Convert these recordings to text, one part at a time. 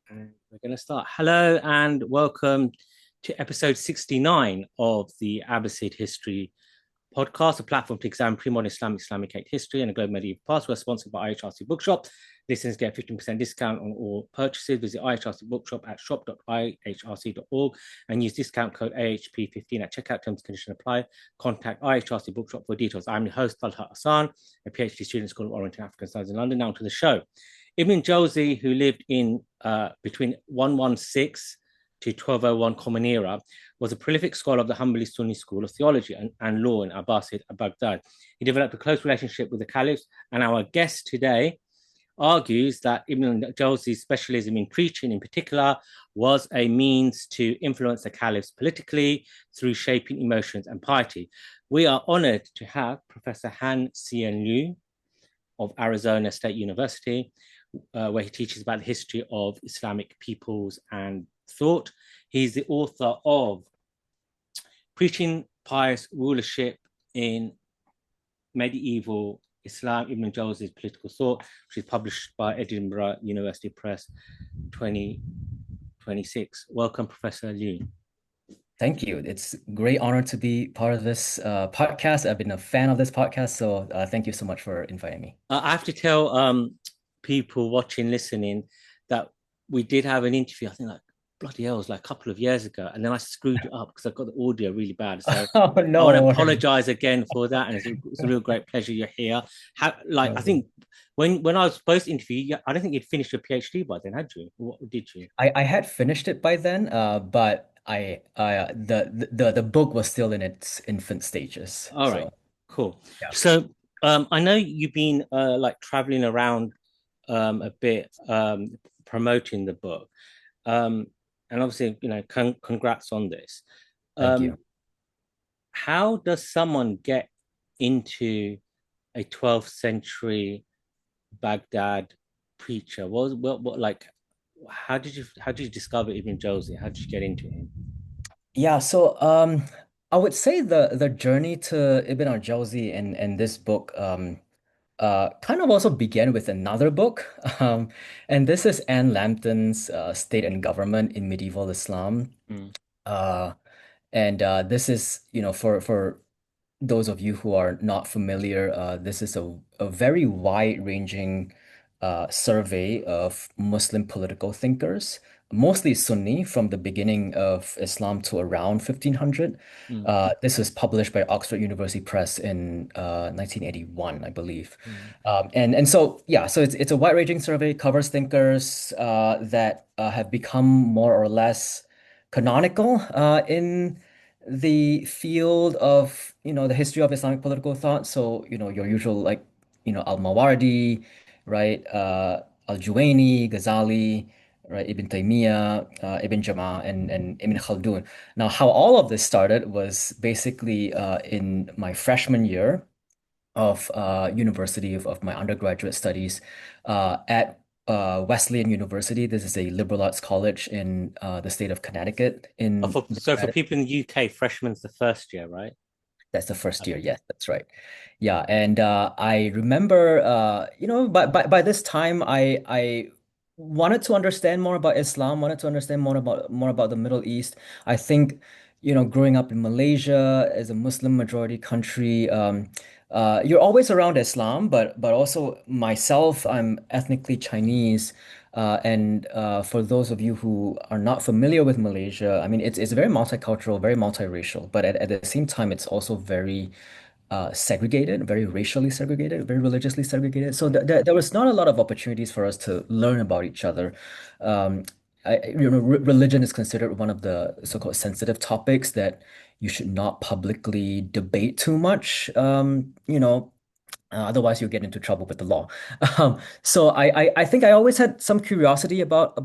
And we're going to start. Hello and welcome to episode 69 of the Abbasid History Podcast, a platform to examine pre-modern Islamic history and the global medieval past. We're sponsored by IHRC Bookshop. Listeners get a 15% discount on all purchases. Visit IHRC Bookshop at shop.ihrc.org and use discount code AHP15 at checkout. Terms and conditions apply. Contact IHRC Bookshop for details. I'm your host, Talha Hassan, a PhD student at School of Oriental African Studies in London. Now to the show. Ibn Jawzi, who lived in between 116 to 1201 Common Era, was a prolific scholar of the Hanbali Sunni school of theology and law in Abbasid Baghdad. He developed a close relationship with the caliphs, and our guest today argues that Ibn Jawzi's specialism in preaching in particular was a means to influence the caliphs politically through shaping emotions and piety. We are honored to have Professor Hsien Liew of Arizona State University, where he teaches about the history of Islamic peoples and thought. He's the author of Preaching Pious Rulership in Medieval Islam, Ibn Jawzi's Political Thought, which is published by Edinburgh University Press 2026. Welcome, Professor Liew. Thank you. It's a great honor to be part of this podcast. I've been a fan of this podcast, so thank you so much for inviting me. I have to tell people watching, listening, that we did have an interview, I think like bloody hell, it was like a couple of years ago, and then I screwed it up because I got the audio really bad. So Oh, I want to no. apologize again for that, and it's a real great pleasure you're here. I think when I was supposed to interview you, I don't think you'd finished your PhD by then, had you? What did you? I had finished it by then, but the book was still in its infant stages. All right, So cool. yeah. So I know you've been like traveling around a bit promoting the book. And obviously, you know, congrats on this. Thank you. How does someone get into a 12th century Baghdad preacher? What like how did you discover Ibn Jawzi? How did you get into him? Yeah, so I would say the journey to Ibn al-Jawzi and this book kind of also began with another book. And this is Anne Lambton's State and Government in Medieval Islam. Mm. Uh, and this is, for those of you who are not familiar, this is a very wide-ranging survey of Muslim political thinkers, mostly Sunni, from the beginning of Islam to around 1500. Mm. This was published by Oxford University Press in 1981, I believe. Mm. And so yeah, so it's a wide-ranging survey, covers thinkers that have become more or less canonical in the field of, the history of Islamic political thought. So, your usual like, al-Mawardi, right? Al-Juwayni, Ghazālī, right? Ibn Taymiyyah, Ibn Jamā, and Ibn Khaldun. Now, how all of this started was basically in my freshman year of university of my undergraduate studies at Wesleyan University. This is a liberal arts college in the state of Connecticut in the So for United. people in the UK, freshman's the first year, right? That's the first year. Okay. Yes, that's right. Yeah, and I remember, by this time, I wanted to understand more about Islam, wanted to understand more about the Middle East. I think, growing up in Malaysia as a Muslim majority country, you're always around Islam, but also myself, I'm ethnically Chinese. And for those of you who are not familiar with Malaysia, I mean, it's very multicultural, very multiracial, but at the same time, it's also very segregated, very racially segregated, very religiously segregated. So there was not a lot of opportunities for us to learn about each other. Um, Religion is considered one of the so-called sensitive topics that you should not publicly debate too much. Otherwise, you'll get into trouble with the law. So I think I always had some curiosity about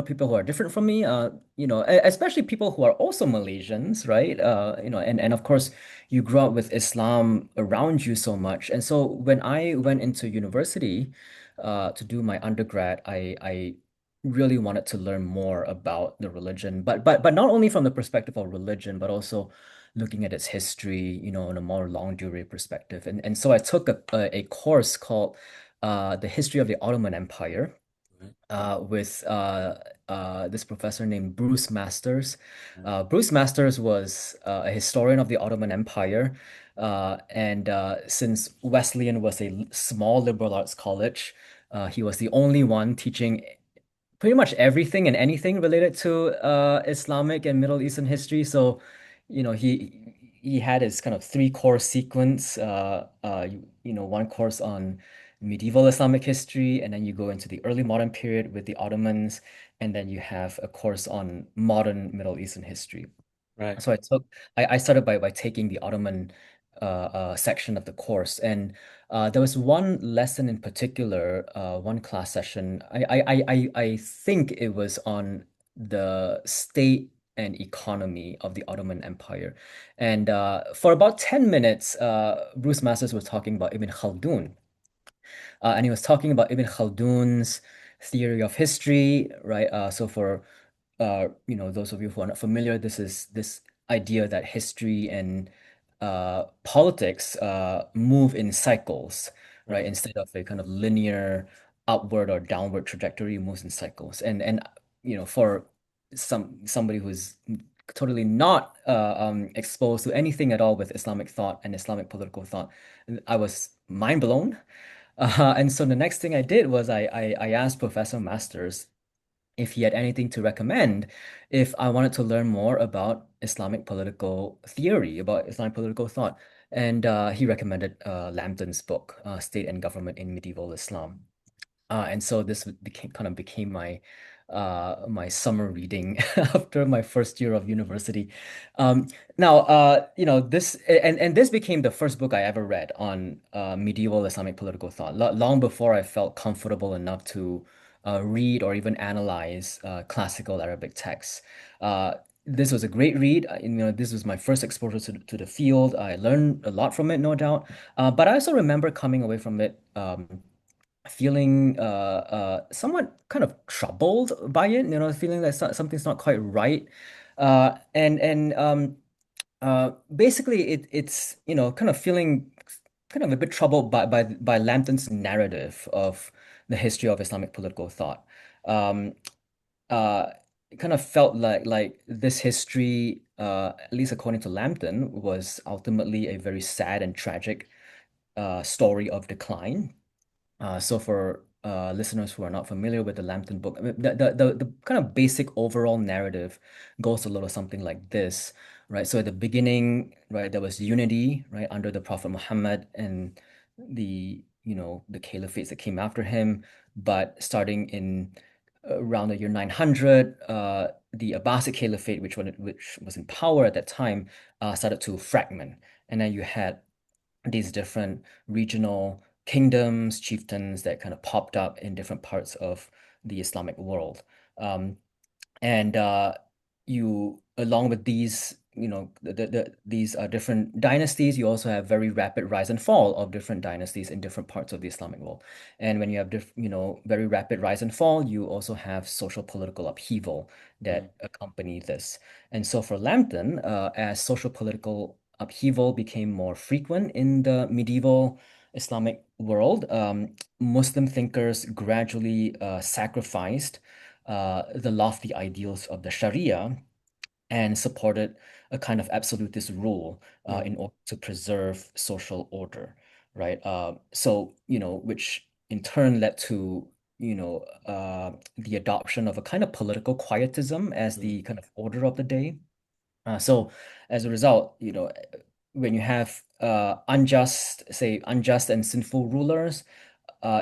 people who are different from me. Especially people who are also Malaysians, right? And of course, you grew up with Islam around you so much, and so when I went into university, to do my undergrad, I really wanted to learn more about the religion, but not only from the perspective of religion, but also looking at its history, in a more longue durée perspective. And so I took a course called The History of the Ottoman Empire. with this professor named Bruce Masters. Bruce Masters was a historian of the Ottoman Empire. And since Wesleyan was a small liberal arts college, he was the only one teaching pretty much everything and anything related to Islamic and Middle Eastern history. So, he had his kind of three-course sequence. One course on medieval Islamic history, and then you go into the early modern period with the Ottomans, and then you have a course on modern Middle Eastern history. Right. So I started by taking the Ottoman section of the course, and there was one lesson in particular, one class session. I think it was on the state and economy of the Ottoman Empire, and for about 10 minutes, Bruce Masters was talking about Ibn Khaldun, and he was talking about Ibn Khaldun's theory of history, right? So for those of you who are not familiar, this is this idea that history and politics move in cycles, right? Right. Instead of a kind of linear upward or downward trajectory, it moves in cycles. And for somebody who's totally not exposed to anything at all with Islamic thought and Islamic political thought, I was mind blown. And so the next thing I did was I asked Professor Masters if he had anything to recommend if I wanted to learn more about Islamic political theory, about Islamic political thought. And he recommended Lambton's book, State and Government in Medieval Islam. And so this became my summer reading after my first year of university. Now, this and this became the first book I ever read on medieval Islamic political thought, long before I felt comfortable enough to read or even analyze classical Arabic texts. This was a great read. This was my first exposure to the field. I learned a lot from it, no doubt. But I also remember coming away from it feeling somewhat kind of troubled by it, feeling like something's not quite right. Basically it's kind of feeling kind of a bit troubled by Lambton's narrative of the history of Islamic political thought. Um, it kind of felt like this history, at least according to Lambton, was ultimately a very sad and tragic story of decline. So for listeners who are not familiar with the Lambton book, I mean, the kind of basic overall narrative goes a little something like this, right? So at the beginning, right, there was unity, right, under the Prophet Muhammad and the caliphates that came after him. But starting in around the year 900, the Abbasid Caliphate, which was in power at that time, started to fragment. And then you had these different regional kingdoms, chieftains that kind of popped up in different parts of the Islamic world. Um, and you, along with these, these different dynasties, you also have very rapid rise and fall of different dynasties in different parts of the Islamic world. And when you have very rapid rise and fall, you also have social political upheaval Mm. that accompany this. And so for Lambton, as social political upheaval became more frequent in the medieval Islamic world, Muslim thinkers gradually sacrificed the lofty ideals of the Sharia and supported a kind of absolutist rule Mm. in order to preserve social order, right? Which in turn led to, the adoption of a kind of political quietism as Mm. the kind of order of the day. So as a result, when you have unjust and sinful rulers,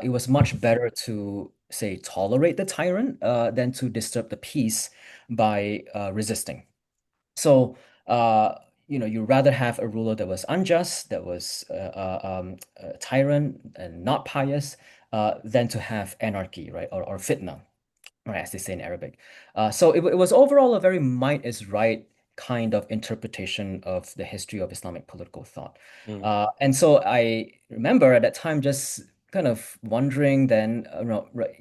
it was much better to say tolerate the tyrant than to disturb the peace by resisting. So you rather have a ruler that was unjust, that was a tyrant and not pious, than to have anarchy, right, or fitna, or as they say in Arabic. So it was overall a very might is right kind of interpretation of the history of Islamic political thought. Mm. And so I remember at that time just kind of wondering then, right,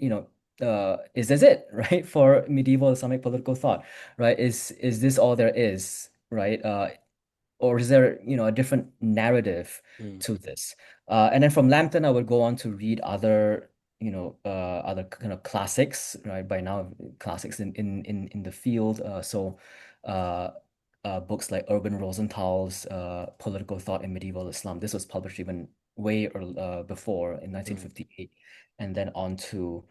is this it, right, for medieval Islamic political thought, right? Is this all there is, right? Or is there, a different narrative Mm. to this? And then from Lambton, I would go on to read other, other kind of classics, right? By now, classics in the field. Uh, Books like Urban Rosenthal's Political Thought in Medieval Islam. This was published even way before in Mm, 1958, and then on to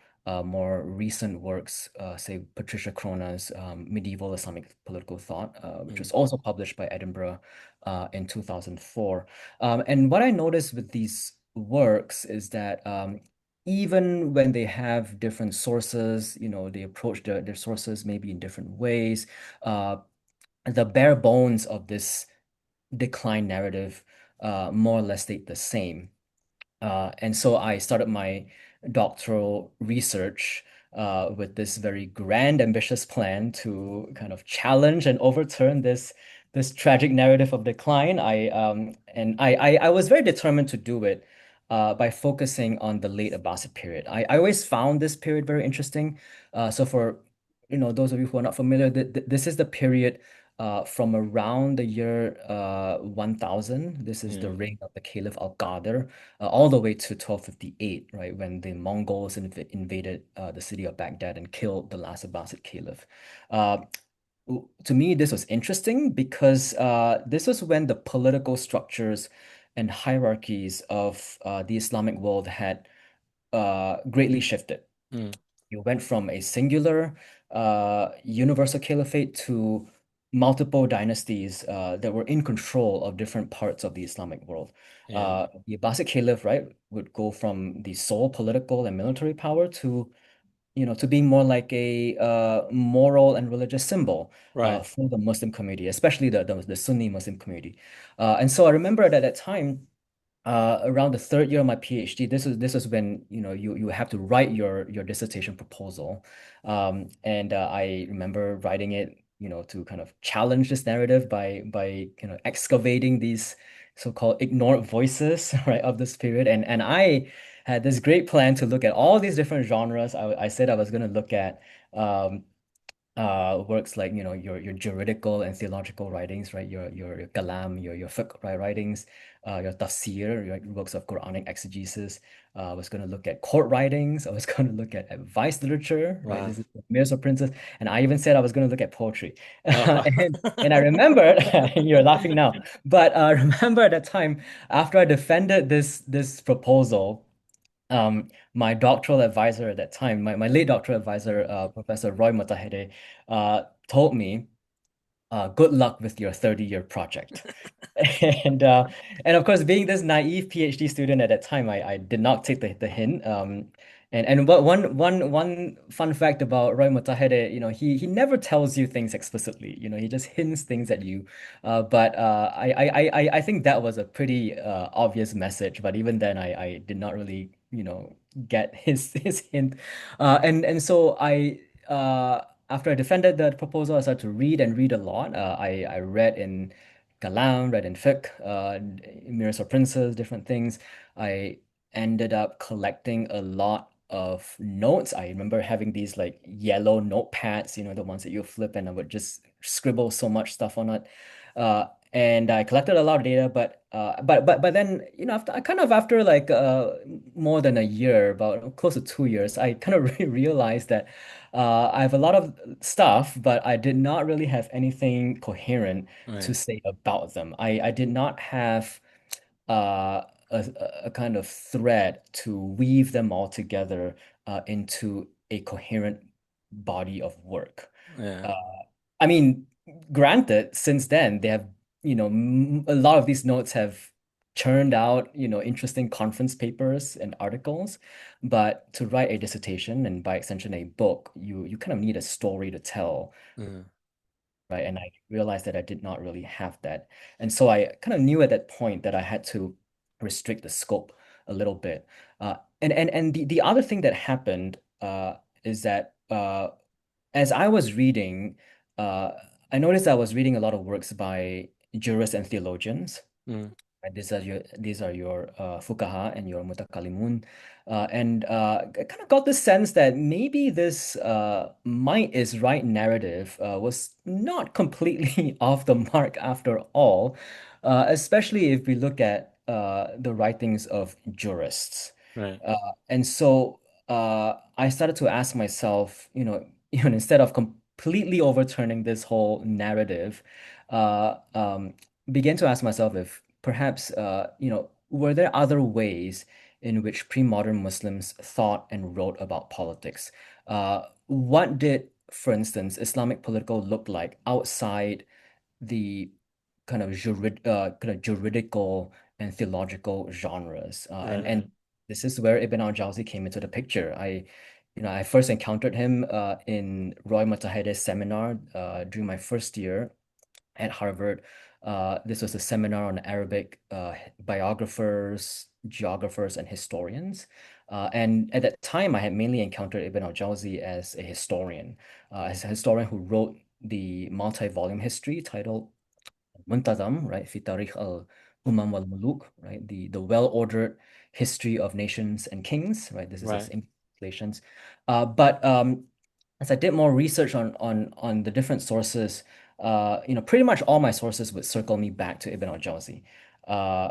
more recent works, say Patricia Crona's Medieval Islamic Political Thought, which mm, was also published by Edinburgh in 2004. And what I noticed with these works is that even when they have different sources, they approach their sources maybe in different ways. The bare bones of this decline narrative more or less stayed the same. And so I started my doctoral research with this very grand, ambitious plan to kind of challenge and overturn this tragic narrative of decline. I was very determined to do it by focusing on the late Abbasid period. I always found this period very interesting. So for those of you who are not familiar, this is the period from around the year 1000. This is the yeah, reign of the Caliph al-Qādir all the way to 1258, right, when the Mongols invaded the city of Baghdad and killed the last Abbasid caliph. Uh, to me, this was interesting because this was when the political structures and hierarchies of the Islamic world had greatly shifted. mm, You went from a singular universal caliphate to multiple dynasties that were in control of different parts of the Islamic world. yeah, The Abbasid Caliph, right, would go from the sole political and military power to being more like a moral and religious symbol right, for the Muslim community, especially the Sunni Muslim community. And so I remember that at that time, around the third year of my PhD, this was when you have to write your dissertation proposal, and I remember writing it to kind of challenge this narrative by excavating these so-called ignored voices right of this period, and I had this great plan to look at all these different genres. I said I was going to look at um, works like your juridical and theological writings, right? Your kalam, your fiqh writings, your tafsir, your works of Quranic exegesis. I was going to look at court writings. I was going to look at advice literature, right? wow. This is Emirs or Princes, and I even said I was going to look at poetry. Oh, And I remembered, you're laughing now, but remember at that time after I defended this proposal. My doctoral advisor at that time, my late doctoral advisor, Professor Roy Mottahedeh, told me, good luck with your 30-year project. And and of course, being this naive PhD student at that time, I did not take the hint. And what one fun fact about Roy Mottahedeh, he never tells you things explicitly. He just hints things at you. But I think that was a pretty obvious message. But even then, I did not really get his hint. And so after I defended the proposal, I started to read and read a lot. I read in Kalam, read in fiqh, Mirrors or Princes, different things. I ended up collecting a lot of notes. I remember having these like yellow notepads, the ones that you flip, and I would just scribble so much stuff on it. And I collected a lot of data, but then after like more than a year, about close to 2 years, I kind of realized that I have a lot of stuff, but I did not really have anything coherent to right, say about them. I did not have a kind of thread to weave them all together into a coherent body of work. yeah, Uh, I mean, granted, since then, they have, a lot of these notes have churned out, interesting conference papers and articles. But to write a dissertation and by extension a book, you kind of need a story to tell, mm, right? And I realized that I did not really have that. And so I kind of knew at that point that I had to restrict the scope a little bit. And the other thing that happened is that as I was reading, uh, I noticed I was reading a lot of works by jurists and theologians. mm, Right? These are your fuqaha and your mutakallimun. And I kind of got the sense that maybe this might is right narrative was not completely off the mark after all, especially if we look at the writings of jurists. right, Uh, and so I started to ask myself, even instead of completely overturning this whole narrative, uh, um, began to ask myself if perhaps, were there other ways in which pre-modern Muslims thought and wrote about politics? What did, for instance, Islamic political look like outside the kind of juridical and theological genres. And Right. this is where Ibn al-Jawzi came into the picture. I first encountered him in Roy Mottahedeh's seminar during my first year at Harvard. This was a seminar on Arabic biographers, geographers, and historians. And at that time, I had mainly encountered Ibn al-Jawzi as a historian who wrote the multi-volume history titled Muntazam, right? في تاريخ الأمم والملوك, right? The well-ordered history of nations and kings, right? This is his Right. translations. But as I did more research on the different sources, pretty much all my sources would circle me back to Ibn al-Jawzi. Uh,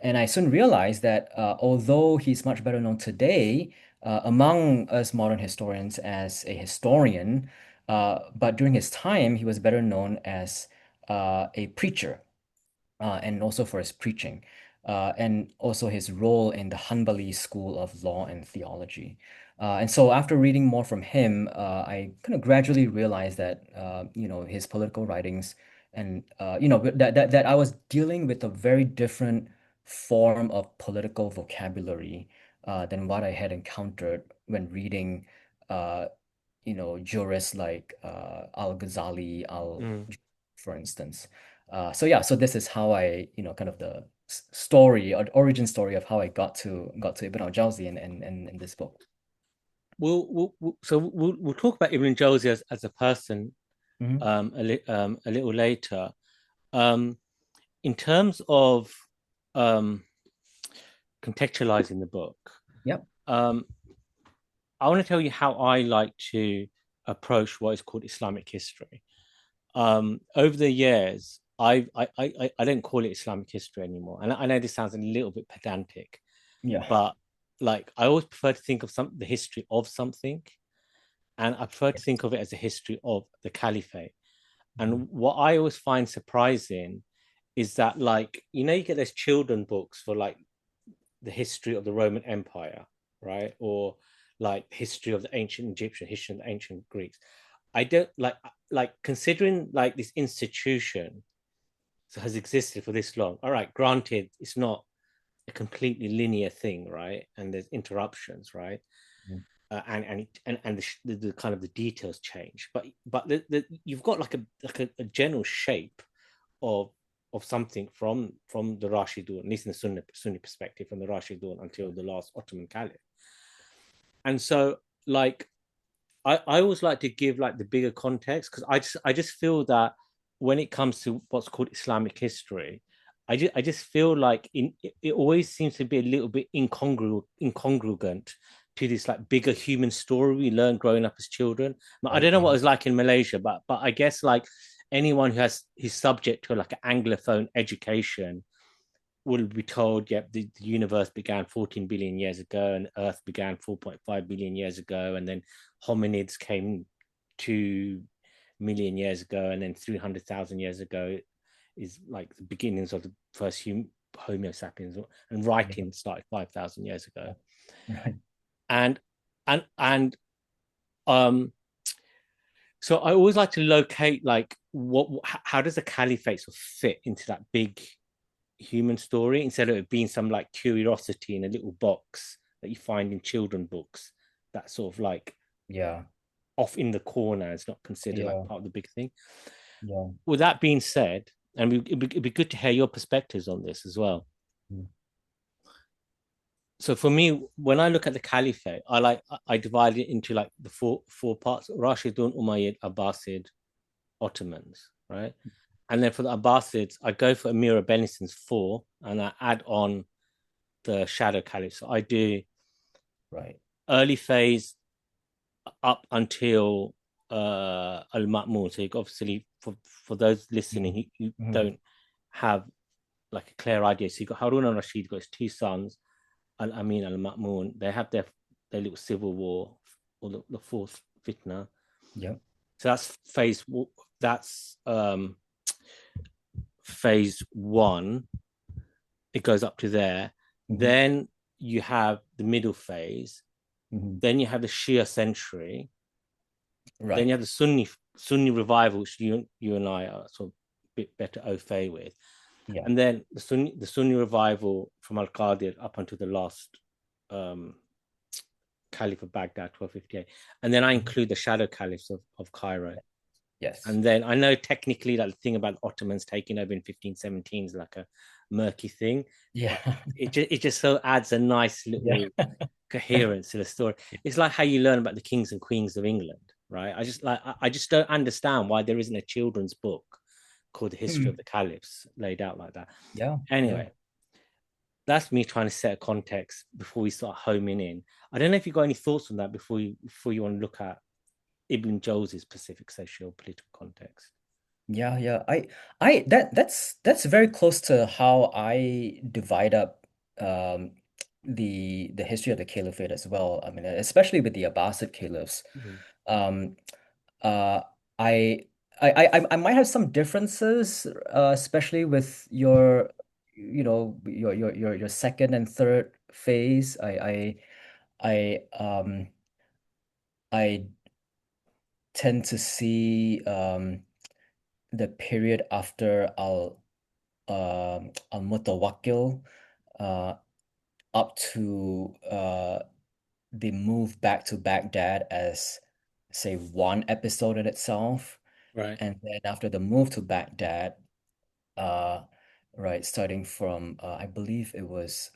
and I soon realized that although he's much better known today among us modern historians as a historian, but during his time, he was better known as a preacher, and also for his preaching, and also his role in the Hanbali school of law and theology. And so after reading more from him, I kind of gradually realized that, his political writings and, that I was dealing with a very different form of political vocabulary than what I had encountered when reading, uh, jurists like al-Ghazālī, Mm. for instance. So this is how I, kind of the story or the origin story of how I got to Ibn al-Jawzi in this book. We'll talk about Ibn Jawzi as a person Hmm. a little later. Um, in terms of um, contextualizing the book, Yep. um, I want to tell you how I like to approach what is called Islamic history. Over the years, I don't call it Islamic history anymore, and I know this sounds a little bit pedantic, Yeah. but like I always prefer to think of the history of something, and I prefer to think of it as a history of the caliphate. Mhm. And what I always find surprising is that, like, you get those children books for like the history of the Roman Empire, right? Or like history of the ancient Egyptian, history of the ancient Greeks. I don't like considering like this institution has existed for this long. All right, granted, it's not a completely linear thing, right? And there's interruptions, right? Mhm. The kind of the details change, but you've got like a general shape of something from the Rashidun, at least in the Sunni perspective, from the Rashidun until the last Ottoman Caliph. And so, like, I always like to give like the bigger context, because I just feel that when it comes to what's called Islamic history, I just feel like it always seems to be a little bit incongruent to this like bigger human story we learn growing up as children. I Right. don't know what it was like in Malaysia, but I guess like anyone who's subject to like an anglophone education will be told, yep, the universe began 14 billion years ago and Earth began 4.5 billion years ago, and then hominids came 2 million years ago, and then 300,000 years ago is like the beginnings of the first Homo sapiens, and Yeah. writing started 5,000 years ago. Right. And and um so I always like to locate like how does a caliphate sort of fit into that big human story, instead of it being some like curiosity in a little box that you find in children books that sort of like Yeah. off in the corner, is not considered like Yeah. part of the big thing. Yeah. With that being said, and it'd be good to hear your perspectives on this as well. Mm. So for me, when I look at the caliphate, I divide it into like the four parts: Rashidun, Umayyad, Abbasid, Ottomans, right? And then for the Abbasids, I go for Amir Benison's four, and I add on the shadow caliph. So I do Right. early phase up until al-Ma'mun. So obviously for those listening who Mhm. don't have like a clear idea, so you got Harun al-Rashid, got his two sons, Al-Amin, al-Ma'mun. They have their their little civil war, or the fourth fitna. Yeah. So that's phase one. It goes up to there. Then you have the middle phase. Then you have the Shia century. Right. Then you have the Sunni revival, which you and I are sort of a bit better au fait with. Yeah. And then the Sunni revival from al-Qādir up until the last Caliph of Baghdad, 1258. And then I include the shadow caliphs of Cairo. Yes. And then I know technically that the thing about the Ottomans taking over in 1517 is like a murky thing. Yeah. It just so adds a nice little coherence to the story. It's like how you learn about the kings and queens of England, right? I just don't understand why there isn't a children's book called The History of the Caliphs laid out like that. Yeah. Anyway, that's me trying to set a context before we start homing in. I don't know if you got any thoughts on that before you want to look at Ibn Jawzi's specific socio-political context. Yeah. That's very close to how I divide up the history of the caliphate as well. I mean, especially with the Abbasid caliphs. Um, uh, I I might have some differences, especially with your, your second and third phase. I I tend to see the period after al-Mutawakkil up to the move back to Baghdad as, say, one episode in itself. Right. And then after the move to Baghdad, uh, right, starting from I believe it was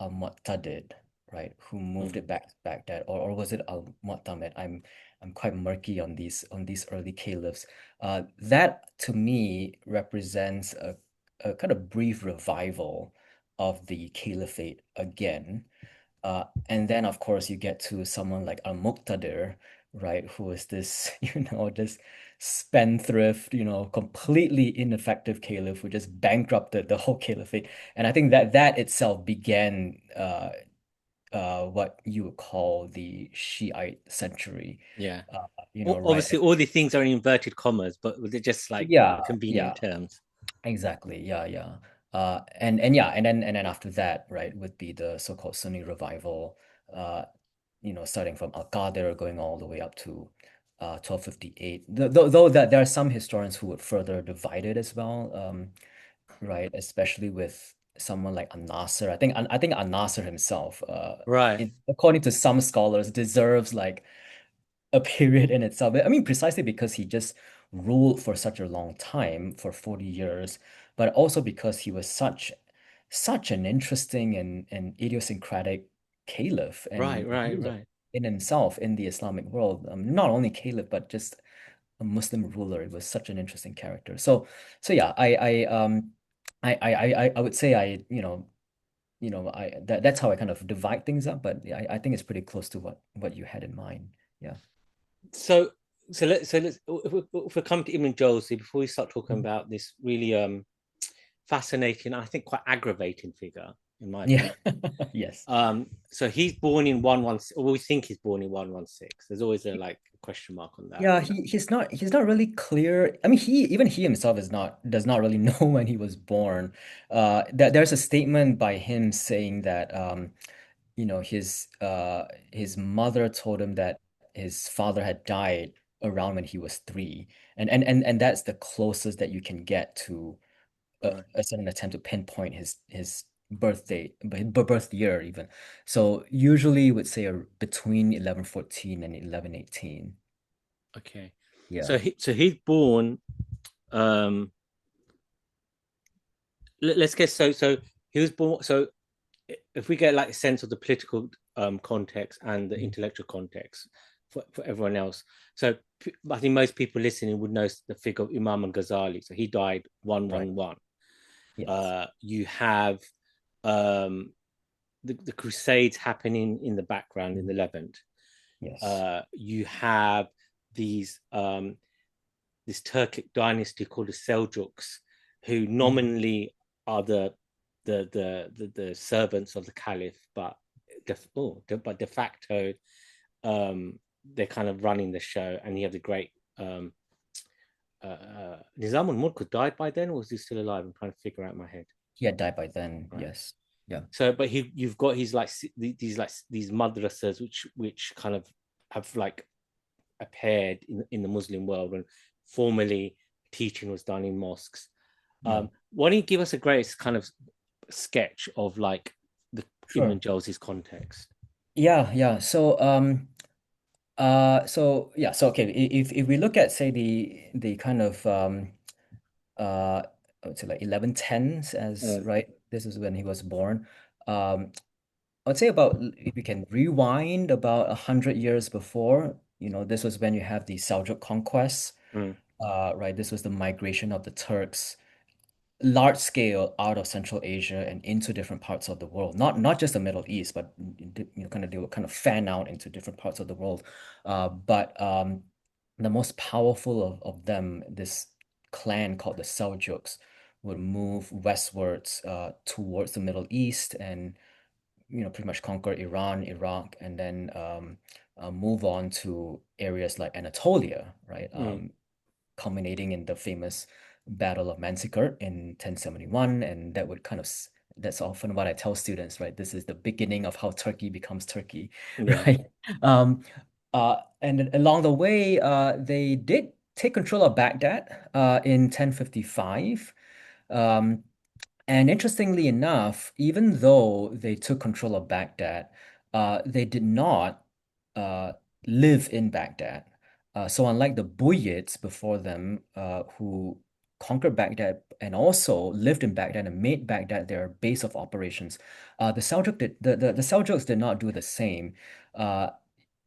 al-Mu'tadid, right, who moved it back to Baghdad, or was it al-Mu'tamid? I'm quite murky on these early caliphs. That to me represents a kind of brief revival of the caliphate again. And then, of course, you get to someone like al-Muqtadir, right, who is this, this spendthrift, completely ineffective caliph who just bankrupted the whole caliphate. And I think that itself began what you would call the Shiite century. Yeah. Right? Obviously, all the things are in inverted commas, but they're just like Yeah, convenient terms. exactly. Yeah. And then after that, right, would be the so-called Sunni revival, starting from al-Qādir going all the way up to 1258. Though that there are some historians who would further divide it as well, right, especially with someone like An-Nasir. I think An-Nasir himself, Right. according to some scholars, deserves like a period in itself. I mean, precisely because he just ruled for such a long time, for 40 years, but also because he was such an interesting and idiosyncratic caliph Right. and Right. ruler Right. in himself in the Islamic world. Not only caliph, but just a Muslim ruler. It was such an interesting character. So yeah, I would say that's how I kind of divide things up, but I think it's pretty close to what you had in mind. Yeah. So let's if we come to Ibn Jawzi before we start talking about this really fascinating, I think quite aggravating figure in my Yeah. opinion. Yes. So he's born in 116, or we think he's born in 116. There's always a question mark on that. Yeah, he's not really clear. I mean, he himself does not really know when he was born. There's a statement by him saying that his mother told him that his father had died around when he was 3, and that's the closest that you can get to Right. a certain attempt to pinpoint his birth date, birth year even. So usually you would say between 1114 and 1118. Okay. Yeah. So he's born. Let's guess. So he was born. So if we get like a sense of the political context and the intellectual context for everyone else. So I think most people listening would know the figure of Imām al-Ghazālī. So he died 111. Yes. You have the crusades happening in the background in the Levant. Yes. You have these this Turkic dynasty called the Seljuks, who nominally are the servants of the Caliph, but but de facto, they're kind of running the show, and you have the great Nizam al-Mulk died by then, or was he still alive? I'm trying to figure out in my head. He had died by then. Right. Yes. Yeah. So, but you've got his like these madrasas which kind of have like appeared in the Muslim world when formerly teaching was done in mosques. Yeah. Why don't you give us a great kind of sketch of like the Ibn Sure. Jawzi's context? Yeah. Yeah. So okay, if we look at say the kind of I would say like 1110s as Mm, right, this is when he was born. I would say about if we can rewind about 100 years before, this was when you have the Seljuk conquests, mm, right? This was the migration of the Turks large scale out of Central Asia and into different parts of the world. Not just the Middle East, but kind of they would kind of fan out into different parts of the world. But the most powerful of them, this clan called the Seljuks, would move westwards towards the Middle East and pretty much conquer Iran, Iraq, and then move on to areas like Anatolia, right? mm, Culminating in the famous Battle of Manzikert in 1071. And that would kind of, that's often what I tell students, right? This is the beginning of how Turkey becomes Turkey, yeah. right? And along the way, they did take control of Baghdad in 1055. Um, and interestingly enough, even though they took control of Baghdad, they did not uh, live in Baghdad. So unlike the Buyids before them, who conquered Baghdad and also lived in Baghdad and made Baghdad their base of operations, the Seljuks did not do the same. Uh,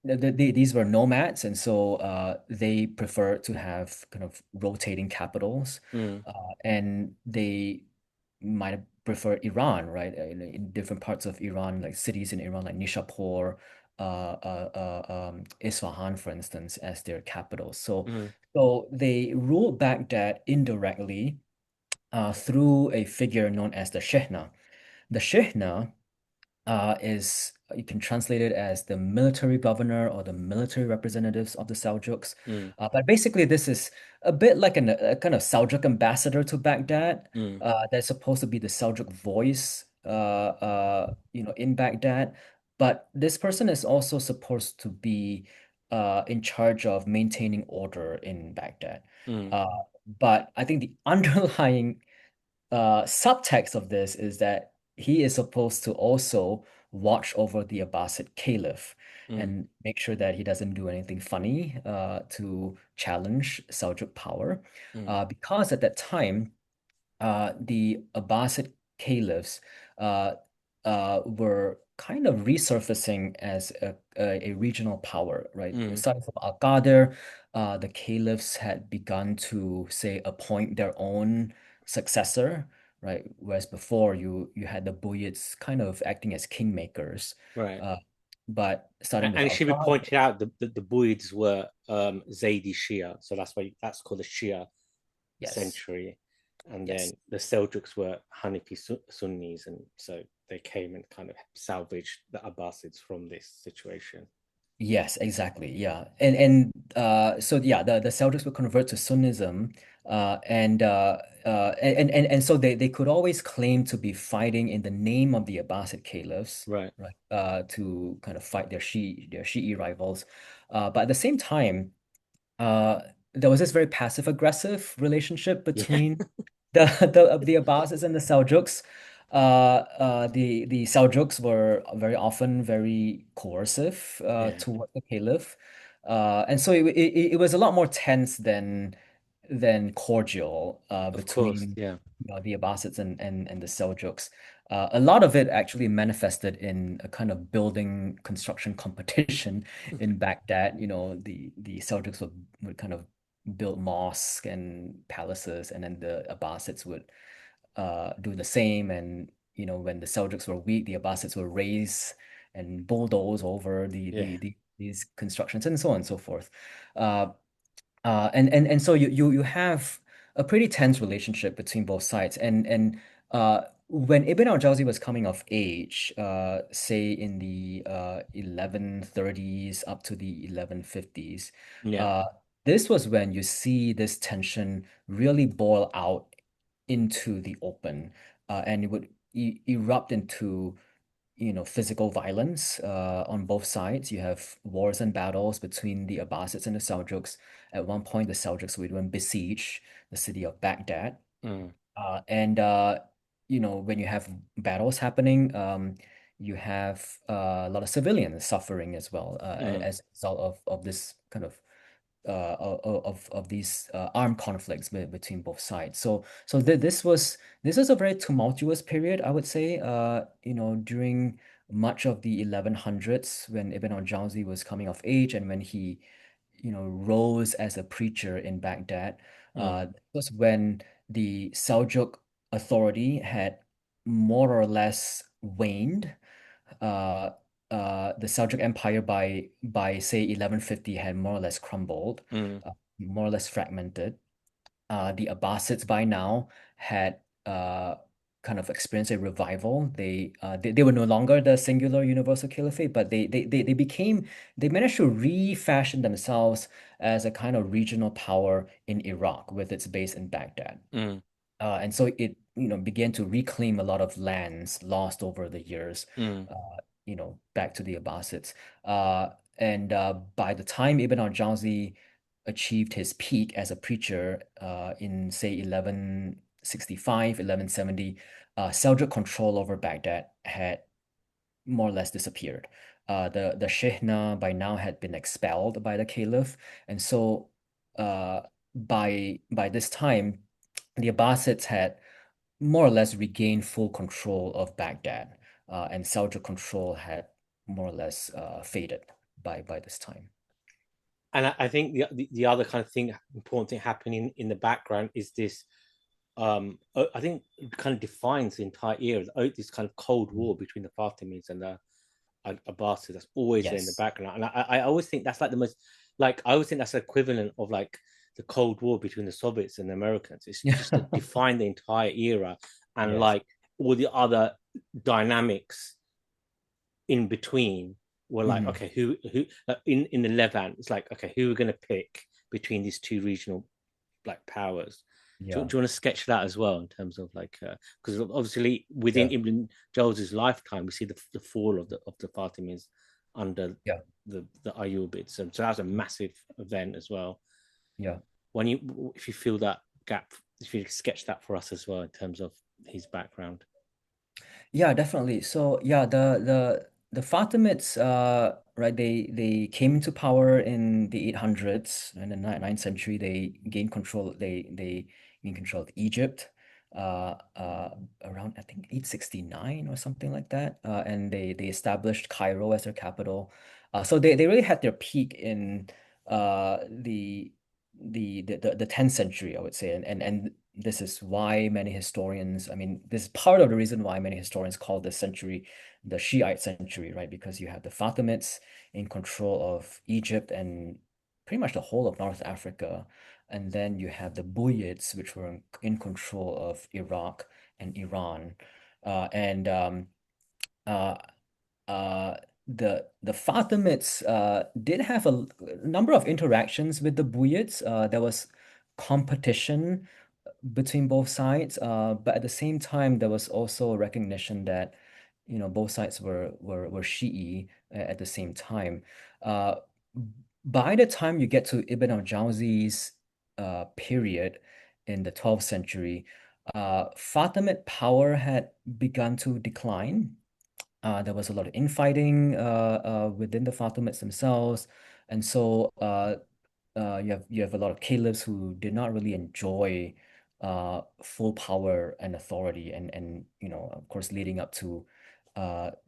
these were nomads, and so they preferred to have kind of rotating capitals, Mm, and they might have preferred Iran, right? In different parts of Iran, like cities in Iran, like Nishapur, Isfahan, for instance, as their capitals. mm, So they ruled Baghdad indirectly through a figure known as the Shehna. The Shehna is you can translate it as the military governor or the military representatives of the Seljuks. mm, But basically, this is a bit like a kind of Seljuk ambassador to Baghdad. mm, That's supposed to be the Seljuk voice, in Baghdad. But this person is also supposed to be in charge of maintaining order in Baghdad. mm, Uh, but I think the underlying subtext of this is that he is supposed to also watch over the Abbasid Caliph mm, and make sure that he doesn't do anything funny to challenge Seljuk power. mm, Because at that time, the Abbasid caliphs uh, were kind of resurfacing as a regional power, right? mm, Starting from al-Qādir, the caliphs had begun to, say, appoint their own successor, right? Whereas before you had the Buyids kind of acting as kingmakers. right. Uh, but starting with And it should be al-Qādir, pointed out the Buyids were Zaydi Shia, so that's called the Shia yes, century, and yes. then the Seljuks were Hanifi Sunnis, and so they came and kind of salvaged the Abbasids from this situation. Yes, exactly. Yeah. And so yeah, the Celtics would convert to Sunnism, and so they could always claim to be fighting in the name of the Abbasid caliphs, Right. right? To kind of fight their Shi'i rivals. But at the same time, uh, there was this very passive aggressive relationship Yeah. between the Abbasids and the Seljuks. The Seljuks were very often very coercive Yeah. toward the caliph, and so it was a lot more tense than cordial Of course. between Yeah. the Abbasids and the Seljuks. A lot of it actually manifested in a kind of building construction competition in Baghdad. The Seljuks would kind of build mosques and palaces, and then the Abbasids would do the same. And when the Seljuks were weak, the Abbasids would raise and bulldoze over Yeah. these constructions and so on and so forth. Uh, and so you have a pretty tense relationship between both sides. And when Ibn al-Jawzi was coming of age, say in the 1130s up to the 1150s, Yeah. uh, this was when you see this tension really boil out into the open, and it would erupt into, physical violence on both sides. You have wars and battles between the Abbasids and the Seljuks. At one point, the Seljuks would even besiege the city of Baghdad. Mm, And when you have battles happening, you have a lot of civilians suffering as well, mm, as a result of this kind of these armed conflicts between both sides. So this was a very tumultuous period, I would say. During much of the 1100s, when Ibn al-Jawzi was coming of age, and when he rose as a preacher in Baghdad. mm, Was when the Seljuk authority had more or less waned. Uh, the Seljuk Empire by say 1150 had more or less crumbled, mm, more or less fragmented. The Abbasids by now had kind of experienced a revival. They were no longer the singular universal caliphate, but they managed to refashion themselves as a kind of regional power in Iraq with its base in Baghdad. mm, And so it, began to reclaim a lot of lands lost over the years, mm. uh, back to the Abbasids. And by the time Ibn al-Jawzi achieved his peak as a preacher in, say, 1165, 1170, Seljuk control over Baghdad had more or less disappeared. The Shehna by now had been expelled by the Caliph, and so uh, by this time, the Abbasids had more or less regained full control of Baghdad, and Seljuk control had more or less faded by this time. And I think the other kind of thing, important thing happening in the background is this. I think it kind of defines the entire era. This kind of cold war between the Fatimids and the Abbasids that's always there in the Yes. background. And I always think that's like the most, like I always think that's the equivalent of like the Cold War between the Soviets and the Americans. It's just to define the entire era, and Yes. like all the other dynamics in between were like, Mhm. okay, who like in the Levant, it's like, okay, who are we going to pick between these two regional like powers? Do Yeah. you want to sketch that as well in terms of like because obviously within Yeah. Ibn Jawzi's lifetime we see the fall of the Fatimids under Yeah. the Ayyubids, so that was a massive event as well. Yeah. When you if you feel that gap, if you sketch that for us as well in terms of his background. Yeah, definitely. So yeah, the Fatimids, right, they came into power in the 800s, and in the ninth century they gained control. They gained control of Egypt, around I think 869 or something like that. And they established Cairo as their capital. So they really had their peak in the 10th century, I would say, and this is why many historians, I mean, this is part of the reason why many historians call this century the Shiite century, right? Because you have the Fatimids in control of Egypt and pretty much the whole of North Africa. And then you have the Buyids, which were in control of Iraq and Iran. And uh, uh, the Fatimids did have a number of interactions with the Buyids. There was competition between both sides, but at the same time, there was also a recognition that both sides were Shi'i at the same time. Uh, by the time you get to Ibn al-Jawzi's period in the 12th century, Fatimid power had begun to decline. There was a lot of infighting within the Fatimids themselves, and so you have a lot of caliphs who did not really enjoy full power and authority, and of course leading up to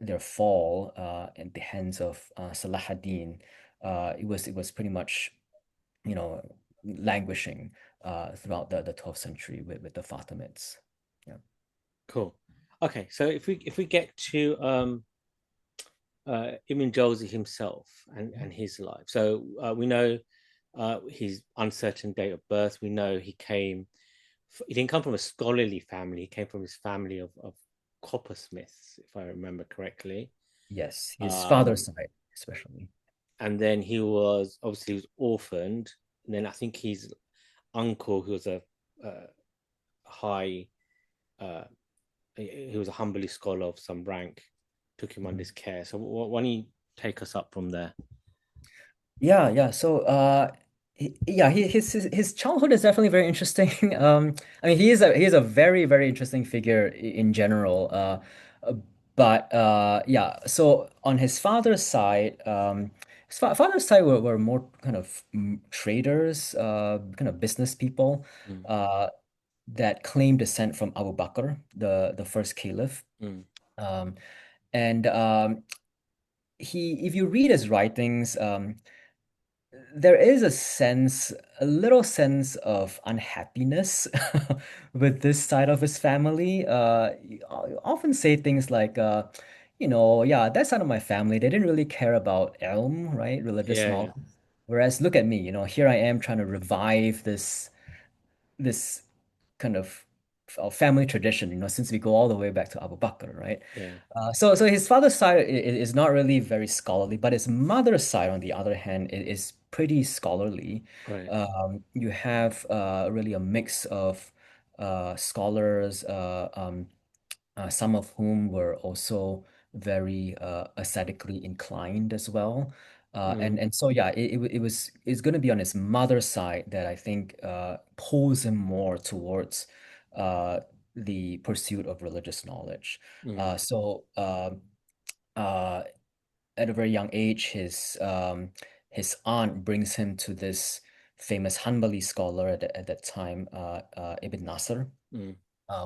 their fall in the hands of Salah ad-Din. It was pretty much you know languishing throughout the 12th century with the Fatimids. Yeah. Cool. Okay, so if we get to Ibn Jawzi himself and his life, so we know his uncertain date of birth. We know he didn't come from a scholarly family. He came from his family of coppersmiths, if I remember correctly. Yes, his father's Um, side, especially. and then he was orphaned. And then I think his uncle, who was a high, uh, he was a Hanbali scholar of some rank, took him under Mhm. his care. So why don't you take us up from there? Yeah, yeah. So, yeah, his childhood is definitely very interesting. I mean, he is a very very interesting figure in general. Uh, but yeah. So on his father's side, his fa father's side were more kind of traders, kind of business people, Mm, uh, that claimed descent from Abu Bakr, the first caliph. mm, Um, and if you read his writings, there is a little sense of unhappiness with this side of his family. You often say things like, yeah, that side of my family, they didn't really care about ilm, right? Religious yeah, yeah, knowledge. Whereas look at me, here I am trying to revive this kind of family tradition, since we go all the way back to Abu Bakr, right? yeah. So his father's side is not really very scholarly, but his mother's side, on the other hand, is pretty scholarly. Right. You have really a mix of scholars, some of whom were also very ascetically inclined as well. And Mm, and so yeah, it's going to be on his mother's side that I think pulls him more towards uh, the pursuit of religious knowledge. mm, So uh, at a very young age, his aunt brings him to this famous Hanbali scholar at that time, Ibn Nasr, mm,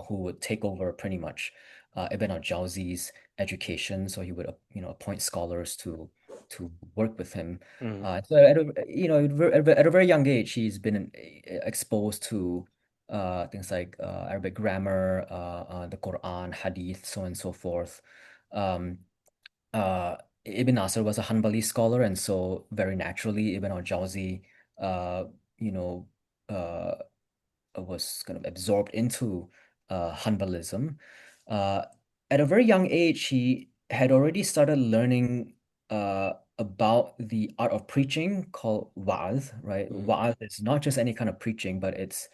who would take over pretty much Ibn al-Jawzi's education. So he would, appoint scholars to work with him. mm, So at a very young age, he's been exposed to things like Arabic grammar, the Quran, Hadith, so on and so forth. Um, Ibn Nasr was a Hanbali scholar, and so very naturally, Ibn al-Jawzi, uh, you know, uh, was kind of absorbed into Hanbalism. Uh, at a very young age, he had already started learning about the art of preaching called wa'az, right? mm, Wa'az is not just any kind of preaching, but it's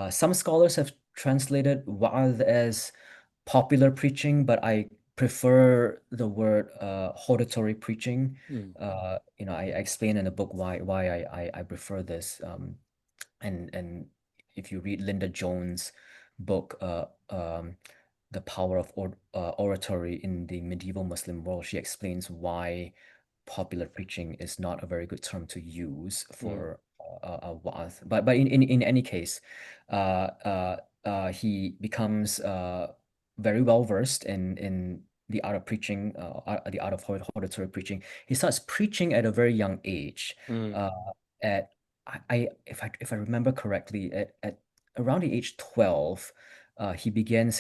some scholars have translated wa'az as popular preaching, but I prefer the word hortatory preaching. mm, I explain in the book why I prefer this. And if you read Linda Jones' book, The Power of Oratory in the Medieval Muslim World, she explains why popular preaching is not a very good term to use mm, for a wa'ath. But in any case, he becomes very well versed in the art of preaching, the art of hortatory preaching. He starts preaching at a very young age. mm, Uh, at if I remember correctly, at around the age 12, he begins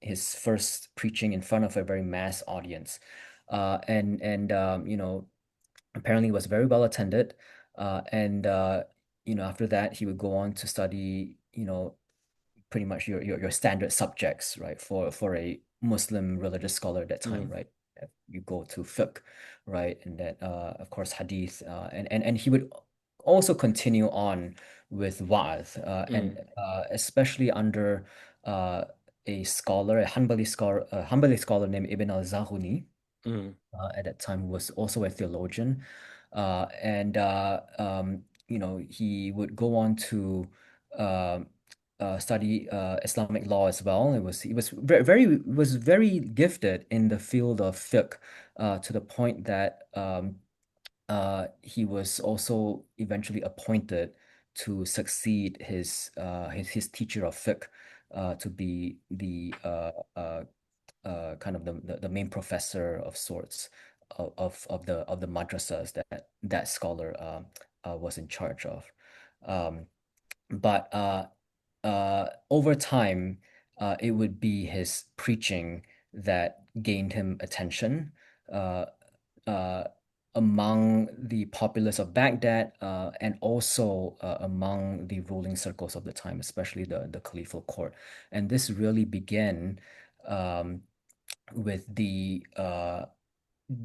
his first preaching in front of a very mass audience. And apparently was very well attended. And after that, he would go on to study, pretty much your standard subjects, right? For a Muslim religious scholar at that time, mm, right? You go to fiqh, right? And that of course hadith, and he would also continue on with wa'ath, mm, and especially under a Hanbali scholar named Ibn al-Zahuni, mm, at that time, who was also a theologian. And he would go on to uh, study Islamic law as well. He was very gifted in the field of fiqh, to the point that he was also eventually appointed to succeed his teacher of fiqh, to be the kind of the main professor of sorts of the madrasas that scholar was in charge of. Um, but over time, it would be his preaching that gained him attention uh, uh, among the populace of Baghdad, and also among the ruling circles of the time, especially the caliphal court. And this really began. with the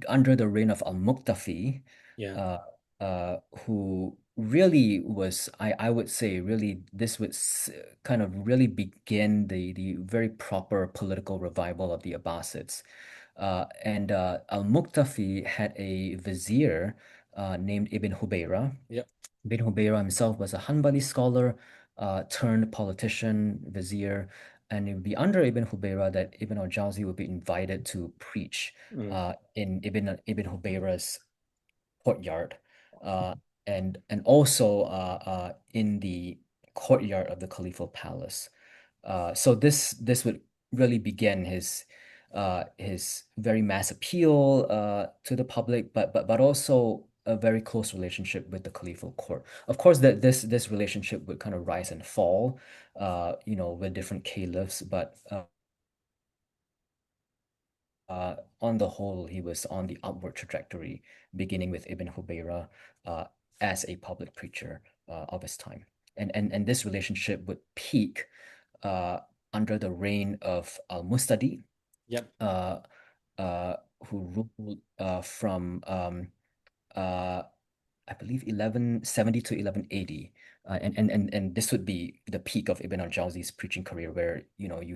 under the reign of al-Muqtafi, Yeah. uh, who really was, I would say, really, this would kind of really begin the very proper political revival of the Abbasids. And al-Muqtafi had a vizier named Ibn Hubayra. Yep. Ibn Hubayra himself was a Hanbali scholar, turned politician, vizier, and it would be under Ibn Hubayra that Ibn al-Jawzi would be invited to preach Mm. in Ibn Hubayra's courtyard, uh, and also in the courtyard of the Caliphal palace. So this would really begin his very mass appeal to the public, but also a very close relationship with the Caliphal court. Of course, that this relationship would kind of rise and fall, with different caliphs, but on the whole, he was on the upward trajectory, beginning with Ibn Hubayra as a public preacher of his time. And this relationship would peak uh, under the reign of al-Mustadi, Yep. uh, uh, who ruled from uh, I believe 1170 to 1180. And this would be the peak of Ibn al-Jawzi's preaching career, where you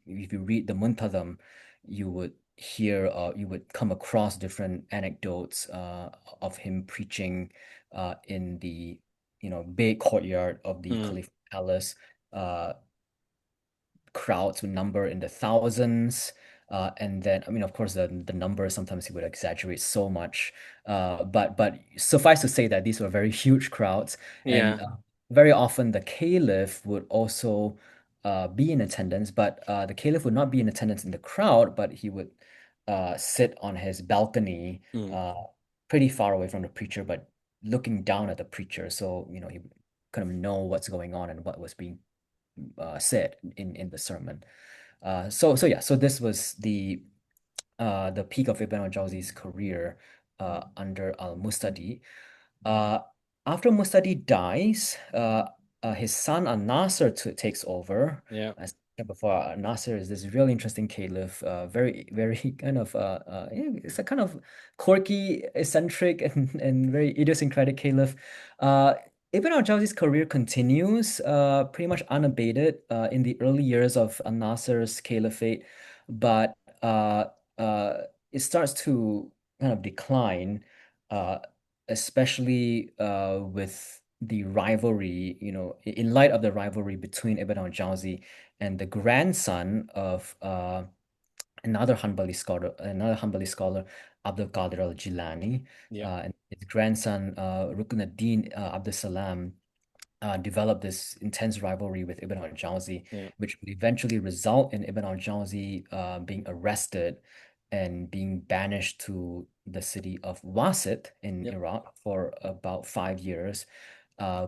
if you read the Muntazam, you would hear you would come across different anecdotes of him preaching in the big courtyard of the Mm. Caliph palace. Crowds would number in the thousands. And then, I mean, of course, the numbers sometimes he would exaggerate so much. But suffice to say that these were very huge crowds, Yeah. and very often the caliph would also be in attendance. But the caliph would not be in attendance in the crowd, but he would sit on his balcony, Mm. pretty far away from the preacher, but looking down at the preacher. So, he would kind of know what's going on and what was being said in the sermon. So yeah, so this was the peak of Ibn al-Jawzi's career under al-Mustadi. Uh, After Mustadi dies, his son al-Nasir takes over. Yeah. As I said before, al-Nasir is this really interesting caliph, very, very kind of, it's a kind of quirky, eccentric, and very idiosyncratic caliph. Ibn al-Jawzi's career continues pretty much unabated in the early years of al-Nasir's caliphate, but uh, uh, it starts to kind of decline, uh, especially with the rivalry, in light of the rivalry between Ibn al-Jawzi and the grandson of another Hanbali scholar, Abdul Qadir al-Jīlānī, Yeah. and his grandson, Ruknuddin Abdul Salam, developed this intense rivalry with Ibn al-Jawzi, Yeah. which would eventually result in Ibn al-Jawzi being arrested and being banished to the city of Wasit in Yep. Iraq for about 5 years,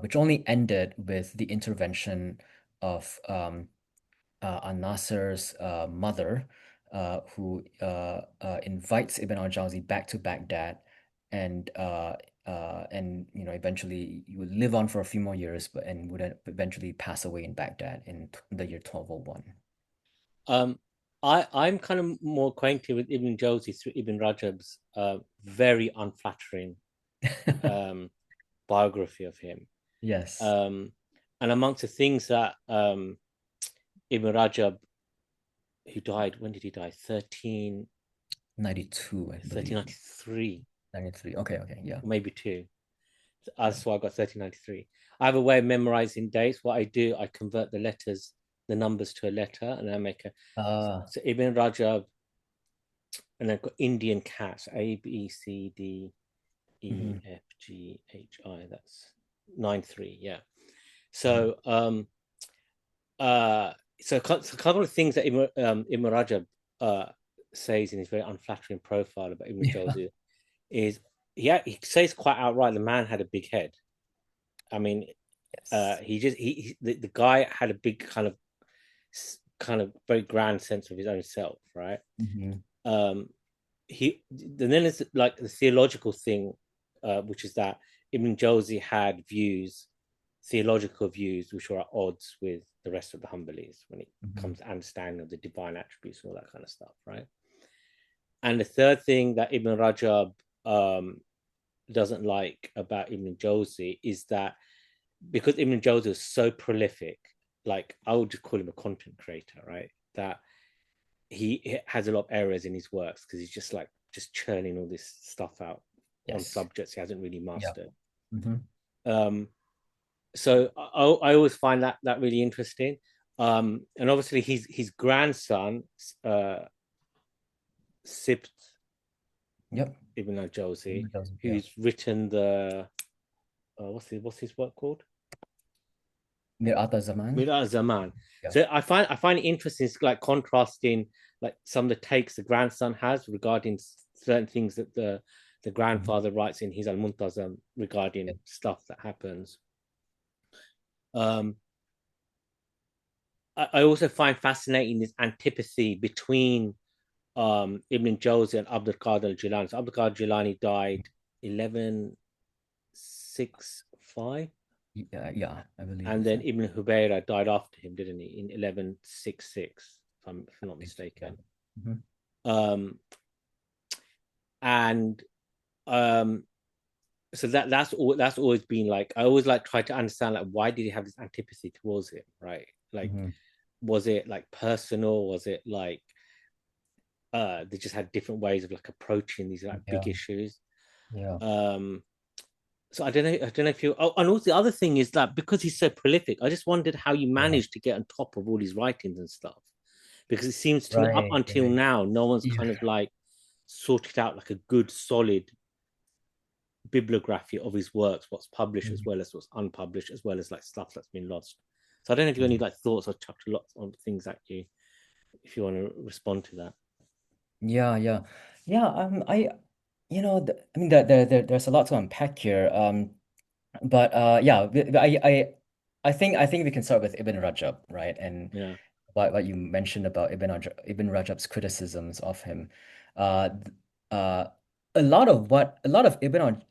which only ended with the intervention of al-Nasir's mother, who invites Ibn al-Jawzi back to Baghdad, and eventually he would live on for a few more years, and would eventually pass away in Baghdad in the year 1201. Um, I'm kind of more acquainted with Ibn Jawzi through Ibn Rajab's very unflattering um, biography of him. Yes, Um, and amongst the things that Ibn Rajab, who died, when did he die? 92, I believe. 1393, 93. Okay, okay, yeah. or maybe two. That's why I got 1393. I have a way of memorizing dates. What I do, I convert the numbers to a letter, and I make a. Uh, So Ibn Rajab, and I've got Indian cats, A, B, C, D, E, mhm. F, G, H, I. That's 9-3. Yeah. Mhm. So, so a couple of things that Ibn Rajab says in his very unflattering profile about Ibn Yeah. Jawzi is he says quite outright the man had a big head. I mean, Yes. the guy had a big kind of very grand sense of his own self, right? Mhm. Um, then there's like the theological thing, which is that Ibn Jawzi had theological views, which were at odds with the rest of the Hanbalis when it Mhm. comes to understanding of the divine attributes and all that kind of stuff, right? And the third thing that Ibn Rajab um, doesn't like about Ibn Jawzi is that because Ibn Jawzi is so prolific, like I would just call him a content creator, right? That he has a lot of errors in his works because he's just like just churning all this stuff out on Yes. subjects he hasn't really Yeah. mastered. Hmm. Um, so I always find that really interesting. And obviously his grandson, uh, Sibt Yep. Ibn al-Jawzi, Yeah. who's written the what's his work called? Mir'at Zaman. Mir'at Zaman. Yeah. So I find it interesting, it's like contrasting like some of the takes the grandson has regarding certain things that the Mhm. grandfather writes in his al-Muntazam Yeah. regarding stuff that happens. Um, I also find fascinating this antipathy between Ibn Jawzi and Abdul Qadir al-Jilani. So Abdul Qadir al-Jilani died 1165, Yeah, yeah, I believe and then so. Ibn Hubayrath died after him, didn't he, in 1166, if I'm not Yeah. mistaken. Mhm. Um, and um, so that's always been like I always like try to understand like why did he have this antipathy towards him, right? Like, Mhm. was it like personal? Was it like they just had different ways of like approaching these like Yeah, big issues? yeah, Um, so I don't know if you. Oh, and also the other thing is that because he's so prolific, I just wondered how you yeah. managed to get on top of all these writings and stuff. Because it seems to me up Right, until right. now, no one's Yeah. kind of like sorted out like a good solid bibliography of his works, what's published as Mhm. well as what's unpublished, as well as like stuff that's been lost. So I don't know if you have any Mhm. like thoughts or chucked a lot on things at you, if you want to respond to that. Yeah, yeah. Yeah, I mean, there's a lot to unpack here. But yeah, I think we can start with Ibn Rajab, right? And Yeah. what you mentioned about Ibn Rajab's criticisms of him. Th- a lot of a lot of Ibn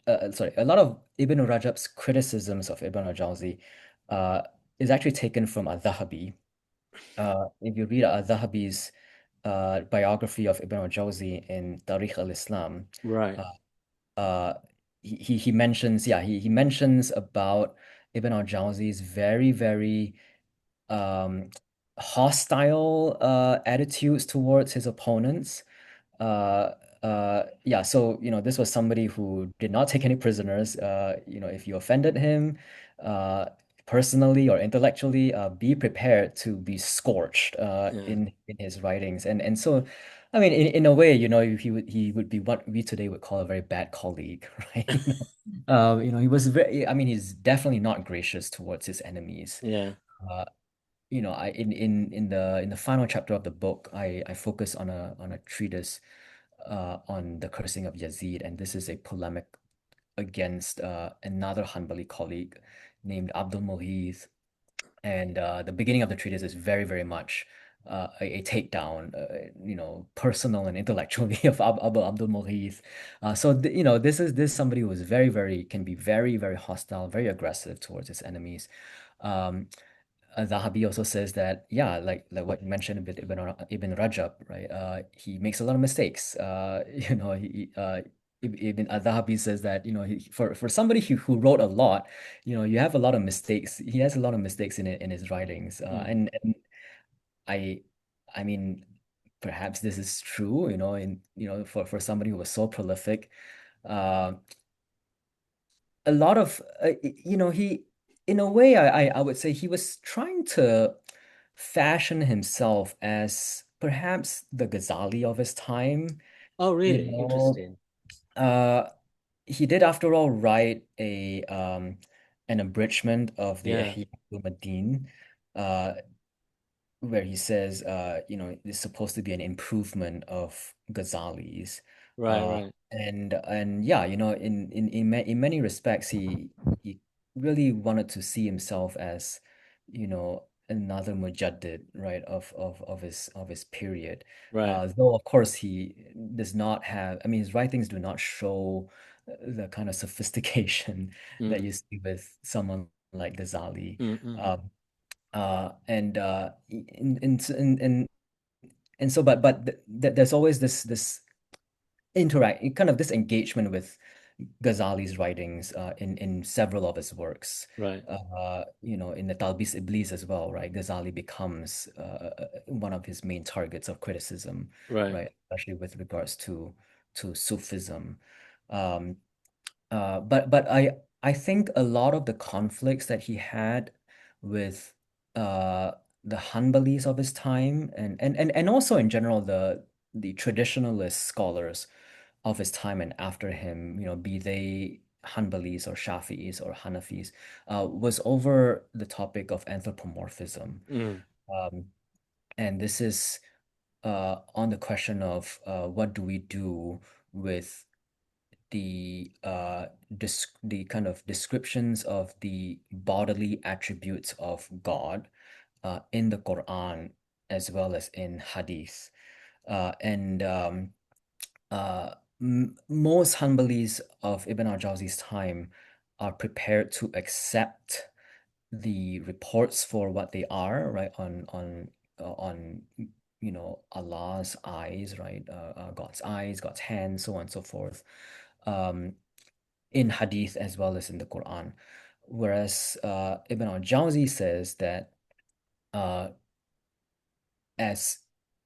Rajab's criticisms of Ibn al-Jawzi uh, is actually taken from al-Dhahabī. If you read al-Dhahabī's biography of Ibn al-Jawzi in Tarikh al-Islam, Right. uh, uh, he mentions, yeah, he mentions about Ibn al-Jawzi's very, very um, hostile attitudes towards his opponents. Uh, yeah, so this was somebody who did not take any prisoners. If you offended him, uh, personally or intellectually, be prepared to be scorched Yeah. in his writings. And so, I mean, in a way, he would be what we today would call a very bad colleague, right? He was very. I mean, he's definitely not gracious towards his enemies. Yeah. Uh, I in the final chapter of the book, I focus on a treatise on the cursing of Yazid, and this is a polemic against another Hanbali colleague named Abdul Muhith. And the beginning of the treatise is very, very much a takedown, personal and intellectually of Abdul Muhith. This is somebody who is very, very can be very, very hostile, very aggressive towards his enemies. Um, Zahabi also says that, yeah, like what you mentioned a bit, Ibn Rajab, right? He makes a lot of mistakes. Ibn Zahabi says that, for somebody who wrote a lot, you have a lot of mistakes. He has a lot of mistakes in his writings. Mm. And I, I mean, perhaps this is true, for somebody who was so prolific. Uh, a lot of he in a way I would say he was trying to fashion himself as perhaps the Ghazali of his time. Oh, you really? know Interesting. uh he did after all write a an abridgment of the Yeah. Ihya Ulumuddin, uh where he says, it's supposed to be an improvement of Ghazali's. Right. Right. And yeah, in many respects, he really wanted to see himself as, another mujaddid, right, of his period. Right. Though of course he does not have, I mean, his writings do not show the kind of sophistication that Mm. you see with someone like Ghazali. Mm. Mm. Um, and in and so but th th there's always this interact, kind of this engagement with Ghazali's writings in several of his works. Right. In the Talbis Iblis as well, right? Ghazali becomes one of his main targets of criticism, Right. right? Especially with regards to Sufism. Um, but I think a lot of the conflicts that he had with uh, the Hanbalis of his time and also in general the traditionalist scholars of his time and after him, be they Hanbalis or Shafi'is or Hanafis, was over the topic of anthropomorphism. Mm. Um, and this is on the question of what do we do with the kind of descriptions of the bodily attributes of God in the Quran as well as in Hadith. And Most Hanbalis of Ibn al-Jawzi's time are prepared to accept the reports for what they are, right? On Allah's eyes, right? God's eyes, God's hands, so on and so forth. Um, in Hadith as well as in the Quran. Whereas Ibn al-Jawzi says that uh, as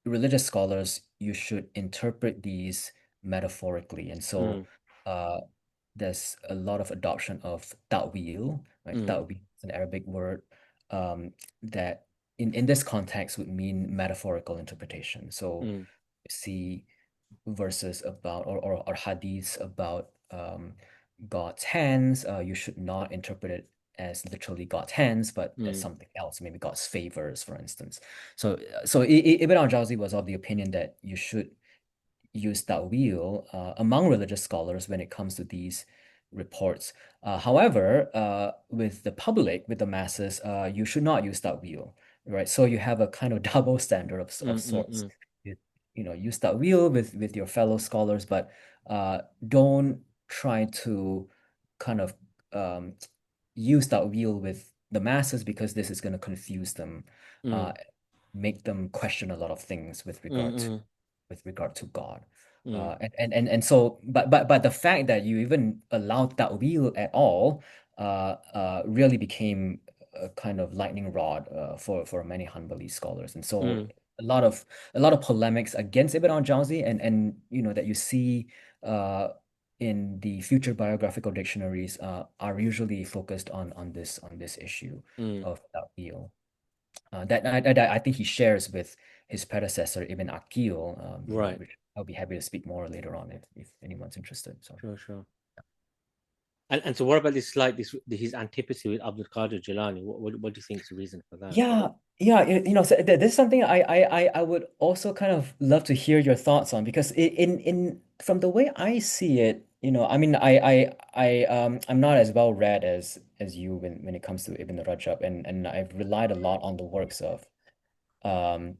religious scholars, you should interpret these metaphorically. And so Mm. uh, there's a lot of adoption of ta'wil, right? Mm. Ta'wil is an Arabic word that in this context would mean metaphorical interpretation. So Mm. you see verses about or hadiths about God's hands, you should not interpret it as literally God's hands, but as Mm. something else, maybe God's favors, for instance. So Ibn al-Jawzi was of the opinion that you should use ta'wil among religious scholars when it comes to these reports. However, with the public, with the masses, you should not use ta'wil, right? So you have a kind of double standard of Mm. Mm. sorts. Mm. You, use ta'wil with your fellow scholars, but don't try to kind of um, use ta'wil with the masses because this is going to confuse them, uh, Mm. make them question a lot of things Mm. with regard to God. Mm. And so but the fact that you even allowed ta'wil at all really became a kind of lightning rod for many Hanbali scholars. And so Mm. a lot of polemics against Ibn al-Jawzi and that you see uh, in the future biographical dictionaries are usually focused on this issue Mm. of ta'wil that I think he shares with his predecessor Ibn Aqil, Right. which I'll be happy to speak more later on if anyone's interested. So Sure. Sure. And so, what about this? Like this, his antipathy with Abdul Qadir Jilani. What do you think is the reason for that? yeah, yeah, so this is something I would also kind of love to hear your thoughts on because in from the way I see it, I mean, I'm not as well read as you when it comes to Ibn Rajab, and I've relied a lot on the works of um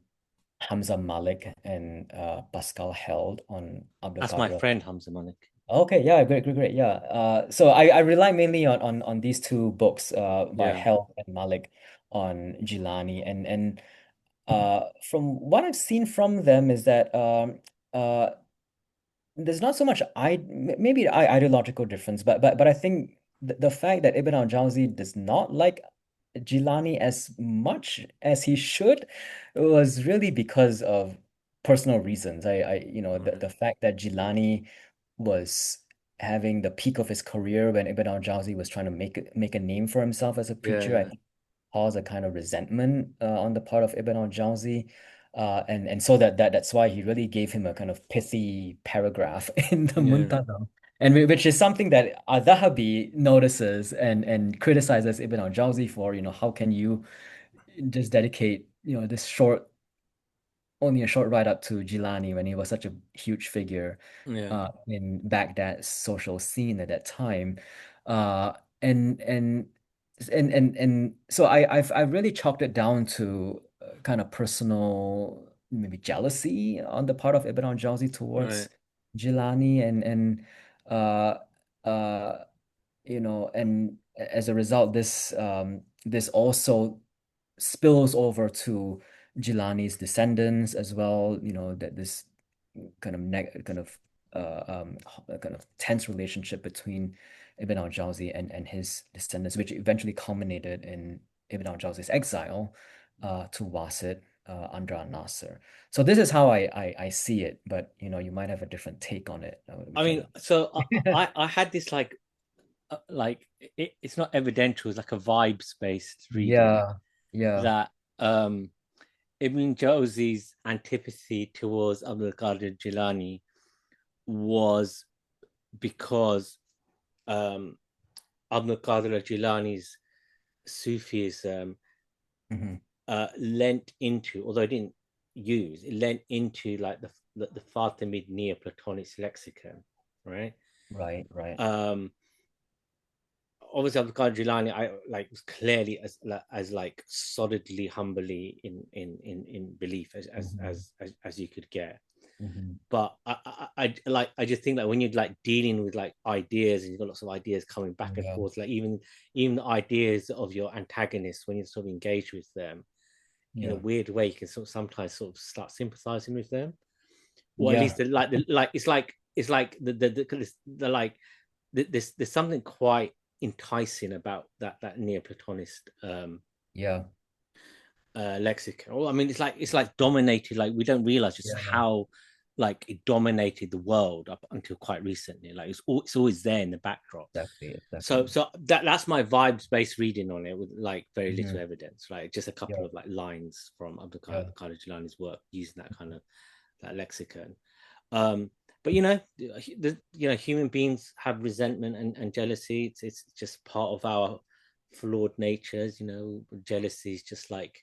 Hamza Malik and Pascal Held on Abdul That's my Qadir. friend Hamza Malik. Okay, yeah, great, great, great. Yeah. So I rely mainly on these two books by Yeah. Held and Malik on Jilani from what I've seen from them is that uh there's not so much maybe ideological difference, but I think the fact that Ibn al-Jawzi does not like Jilani as much as he should was really because of personal reasons. The Right. fact that Jilani was having the peak of his career when Ibn al-Jawzi was trying to make a name for himself as a Yeah. preacher, I Yeah. think caused a kind of resentment on the part of Ibn al-Jawzi. And so that's why he really gave him a kind of pithy paragraph in the Yeah. Muntada. And which is something that al-Dhahabī notices and criticizes Ibn al-Jawzi for, how can you just dedicate, this only a short ride up to Jilani when he was such a huge figure Yeah. in Baghdad's social scene at that time. Uh, and and and so I've really chalked it down to kind of personal maybe jealousy on the part of Ibn al-Jawzi towards Right. Jilani and uh uh and as a result this also spills over to Jilani's descendants as well, that this kind of a kind of tense relationship between Ibn al-Jawzī and his descendants, which eventually culminated in Ibn al-Jawzī's exile to Wasit under al-Nasir. So this is how I see it, but you might have a different take on it. I mean, so I had this it's not evidential, it's like a vibes based reading Yeah, that Ibn Jawzi's antipathy towards Abdul Qadir Jilani was because Abdul Qadir Jilani's Sufism hmm lent into, although it didn't use, it lent into like the Fatimid Neoplatonic lexicon, right? Right. Obviously Abdul Qadir Jilani, I like was clearly as like solidly humbly in belief hmm as you could get. hmm But I just think that when you're like dealing with like ideas and you've got lots of ideas coming back and Yeah, forth, like even the ideas of your antagonists, when you sort of engage with them in a yeah, weird way, you can sometimes sort of start sympathizing with them, or at yeah, least it's like the like there's something quite enticing about that Neoplatonist yeah, lexicon. Well, I mean, it's like dominated. Like we don't realize just yeah. how like it dominated the world up until quite recently. Like it's always there in the backdrop. Exactly. So that's my vibes based reading on it with like very little hmm evidence, like just a couple Yeah, of like lines from Abdul yeah, Qadir Jilani's work using that kind of that lexicon. Um, but human beings have resentment and jealousy. It's just part of our flawed natures. Jealousy is just like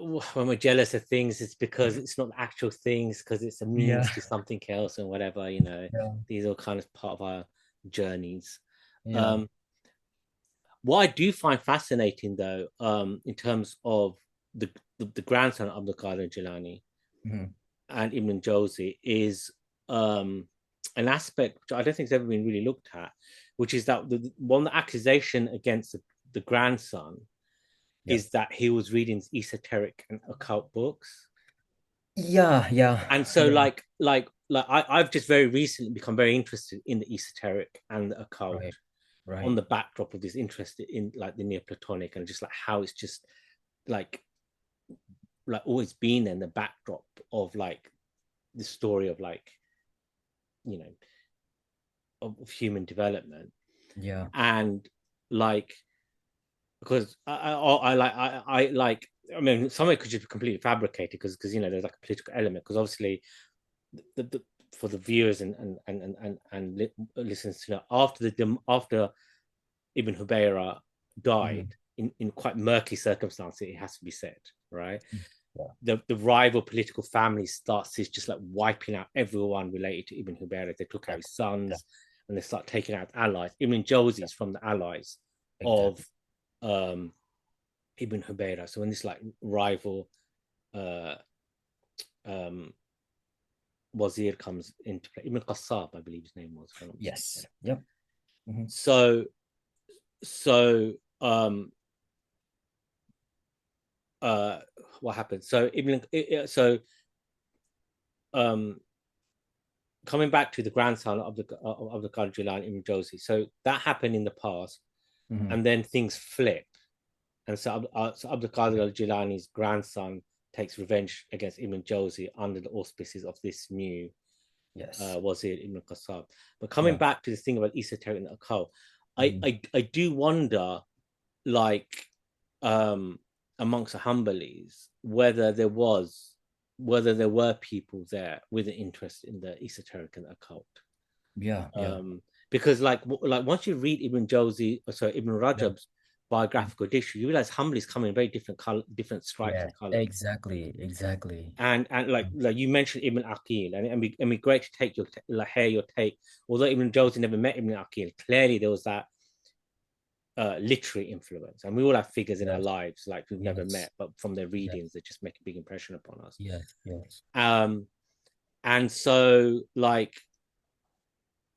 when we're jealous of things, it's because it's not actual things, because it's a yeah, means to something else and whatever. yeah, These are kind of part of our journeys. yeah. Um, what I do find fascinating, though, in terms of the grandson of the Qadir Jilani hmm and Ibn Jawzi, is an aspect which I don't think has ever been really looked at, which is that the accusation against the grandson Yeah, is that he was reading esoteric and occult books. yeah, yeah, And so yeah. I've just very recently become very interested in the esoteric and the occult Right, on right. the backdrop of this interest in like the Neoplatonic, and just like how it's just like always been in the backdrop of like the story of like you know of human development. Yeah, And like because I like, I mean, some of it could just be completely fabricated because there's like a political element, because obviously the for the viewers and listeners to know, after Ibn Hubayra died hmm in quite murky circumstances, it has to be said, right? yeah, The rival political family starts is just like wiping out everyone related to Ibn Hubayra. They took out his exactly, sons, exactly, and they start taking out allies. Ibn Jawzi is from the allies of exactly. um, Ibn Hubayra. So when this like rival uh, um, wazir comes into play, Ibn Qassab, I believe his name was, if I'm not Yes. mistaken. Yep. hmm So so uh, what happened? So um, coming back to the grandson of the Qadir Jilani, Ibn Jawzi. So that happened in the past, hmm and then things flip, and so Abdul Qadir al-Jilani's grandson takes revenge against Ibn Jawzi under the auspices of this new Yes. Wazir Ibn Qassab. But coming Yeah. back to the thing about esoteric and occult, hmm I do wonder, like, amongst the Hanbalis, whether there were people there with an interest in the esoteric and occult. Yeah. Yeah. Because like once you read Ibn Jawzi, sorry, Ibn Yeah. Rajab's biographical dictionary, you realize Hanbalis come in very different color, different stripes Yeah. and colors. Exactly. And like you mentioned Ibn Aqil, and it'd be great to take hear your take. Although Ibn Jawzi never met Ibn Aqil, clearly there was that literary influence, and we all have figures in our Yes. lives like we've never Yes. met, but from their Yes. readings, they just make a big impression upon us. Yes. Yes. Um, and so like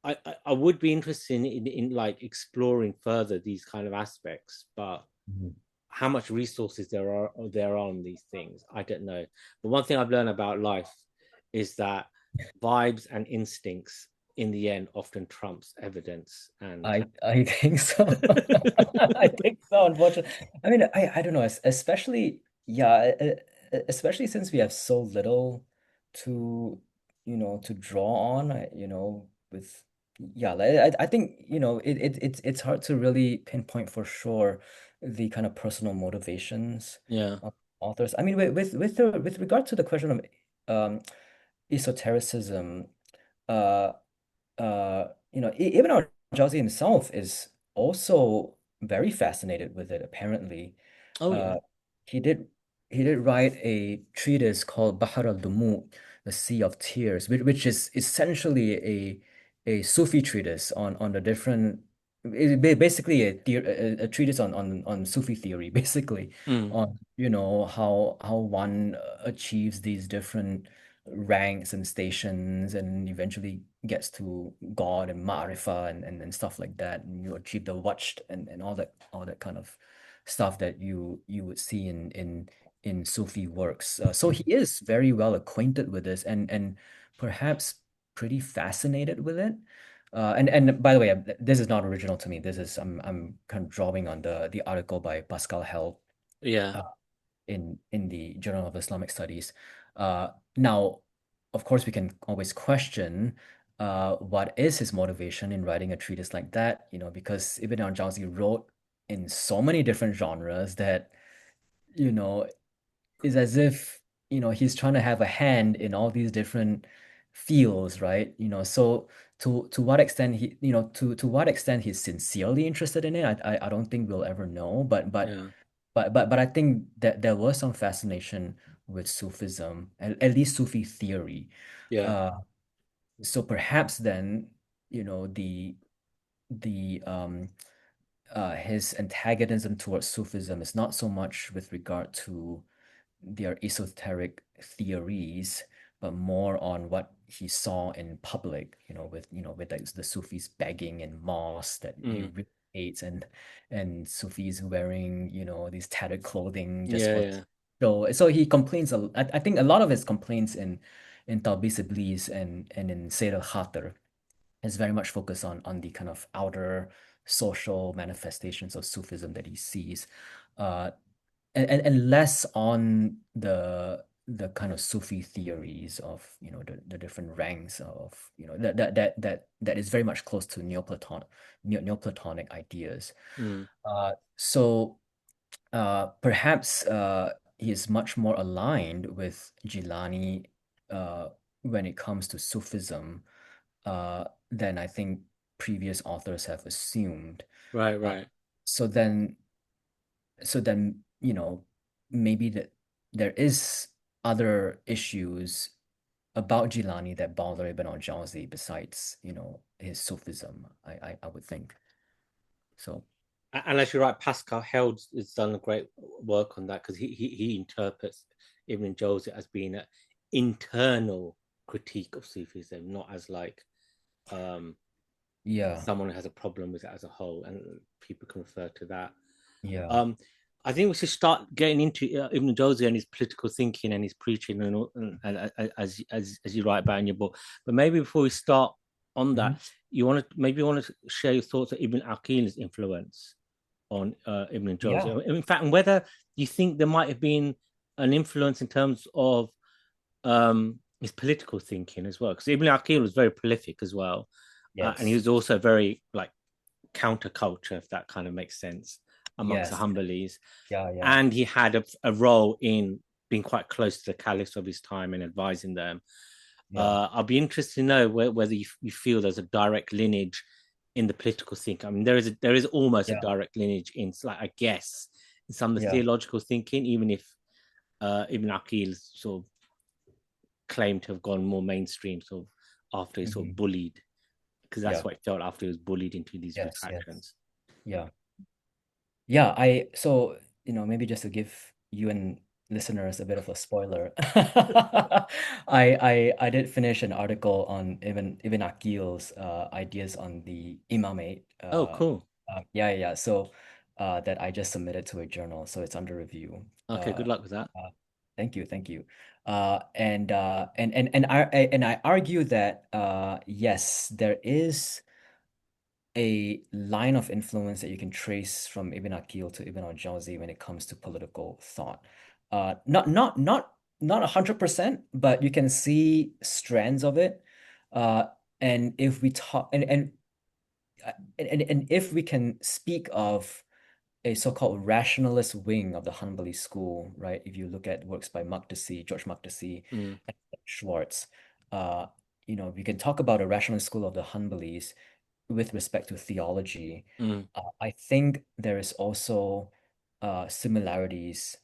I would be interested in like exploring further these kind of aspects, but Mhm. how much resources there are on these things, I don't know. But one thing I've learned about life is that vibes and instincts in the end often trumps evidence and I think so. I think so, unfortunately. I mean, I don't know, especially yeah, especially since we have so little to, to draw on, with yeah, like, I think, it's hard to really pinpoint for sure the kind of personal motivations yeah. of authors. I mean, with regard to the question of um esotericism, uh even our Jawzī himself is also very fascinated with it, apparently. Oh yeah. Uh, he did he did write a treatise called Bahr al-Dumu, the Sea of Tears, which is essentially a Sufi treatise on the different basically a treatise on Sufi theory, basically, Mm, on how one achieves these different ranks and stations and eventually gets to God and Ma'rifah and stuff like that, and you achieve the watched and all that kind of stuff that you would see in Sufi works. So he is very well acquainted with this and perhaps pretty fascinated with it. And by the way, this is not original to me. This is I'm kind of drawing on the article by Pascal Hell yeah. uh, in the Journal of Islamic Studies. Now, of course, we can always question what is his motivation in writing a treatise like that, because Ibn al-Jawzi wrote in so many different genres that, you know, is as if, he's trying to have a hand in all these different fields, right? So to what extent to what extent he's sincerely interested in it, I don't think we'll ever know, Yeah. but I think that there was some fascination with Sufism, at least Sufi theory. Yeah. Uh, so perhaps then, the his antagonism towards Sufism is not so much with regard to their esoteric theories, but more on what he saw in public, with the Sufis begging in mosques that he Mm, really hates, and Sufis wearing, these tattered clothing just yeah. for Yeah. so he complains I think a lot of his complaints in Talbis Iblis and in Sayyid al-Khatir is very much focused on the kind of outer social manifestations of Sufism that he sees. Uh, and less on the kind of Sufi theories of the different ranks of that is very much close to Neoplatonic ideas. Mm, So perhaps he is much more aligned with Jilani when it comes to Sufism than I think previous authors have assumed. right. Uh, Right. so then maybe that there is other issues about Jilani that bother Ibn al-Jawzi besides, his Sufism, I would think. So And as you're right, Pascal Held has done a great work on that because he interprets Ibn Jawzi as being an internal critique of Sufism, not as like um, yeah, someone who has a problem with it as a whole, and people can refer to that. yeah, Um, I think we should start getting into Ibn Jawzi and his political thinking and his preaching, as you write about in your book. But maybe before we start on mhm, that, you want to share your thoughts on Ibn Aqil's influence on Ibn yeah, Jawzi. In fact, and whether you think there might have been an influence in terms of his political thinking as well, because Ibn Aqil was very prolific as well, and he yes, was also very like counterculture, if that kind of makes sense, amongst the yes, Hanbalis. yeah, yeah, And he had a role in being quite close to the caliphs of his time and advising them. yeah, I'll be interested to know whether you feel there's a direct lineage in the political thinking. I mean, there is almost a yeah, direct lineage in, like, I guess, in some of the yeah, theological thinking, even if Ibn Aqil sort of claimed to have gone more mainstream, sort of after he sort of mhm, bullied, because that's yeah, what it felt after he was bullied into these yes, yes, retractions. yeah. Yeah, so maybe just to give you and listeners a bit of a spoiler, I did finish an article on Ibn Aqil's ideas on the imamate. Oh, cool. Yeah, yeah. So that I just submitted to a journal, so it's under review. Okay, good luck with that. Thank you, thank you. And I argue that yes, there is a line of influence that you can trace from Ibn Aqil to Ibn al-Jawzi when it comes to political thought. Not 100%, but you can see strands of it. Uh, and if we talk and if we can speak of a so-called rationalist wing of the Hanbali school, right? If you look at works by George Makdisi, Mm, and Schwartz, uh, we can talk about a rationalist school of the Hanbalis with respect to theology. mm, I think there is also similarities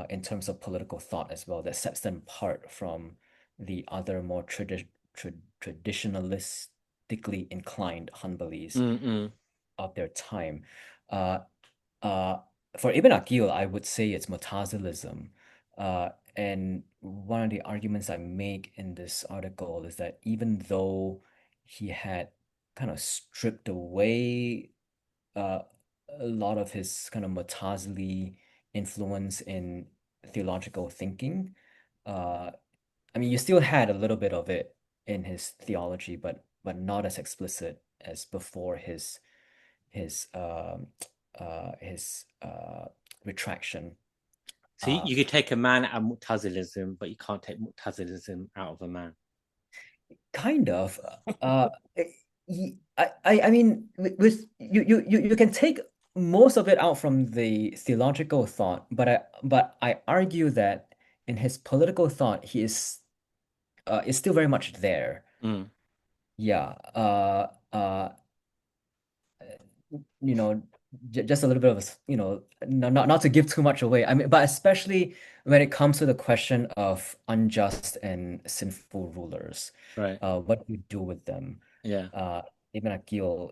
in terms of political thought as well that sets them apart from the other more traditionalistically inclined Hanbalis mm, mm. of their time. Uh, uh, for Ibn Aqil, I would say it's Mutazilism. And one of the arguments I make in this article is that even though he had kind of stripped away uh, a lot of his kind of Mutazili influence in theological thinking, uh, I mean, you still had a little bit of it in his theology, but not as explicit as before his his retraction. So Uh, you could take a man out of Mu'tazilism, but you can't take Mu'tazilism out of a man. kind of. Uh, I mean, you can take most of it out from the theological thought, but I argue that in his political thought, he is still very much there. Mm. Yeah. You know, just a little bit of not to give too much away. I mean, but especially when it comes to the question of unjust and sinful rulers, Right. what do you do with them? Yeah. Uh, Ibn Aqil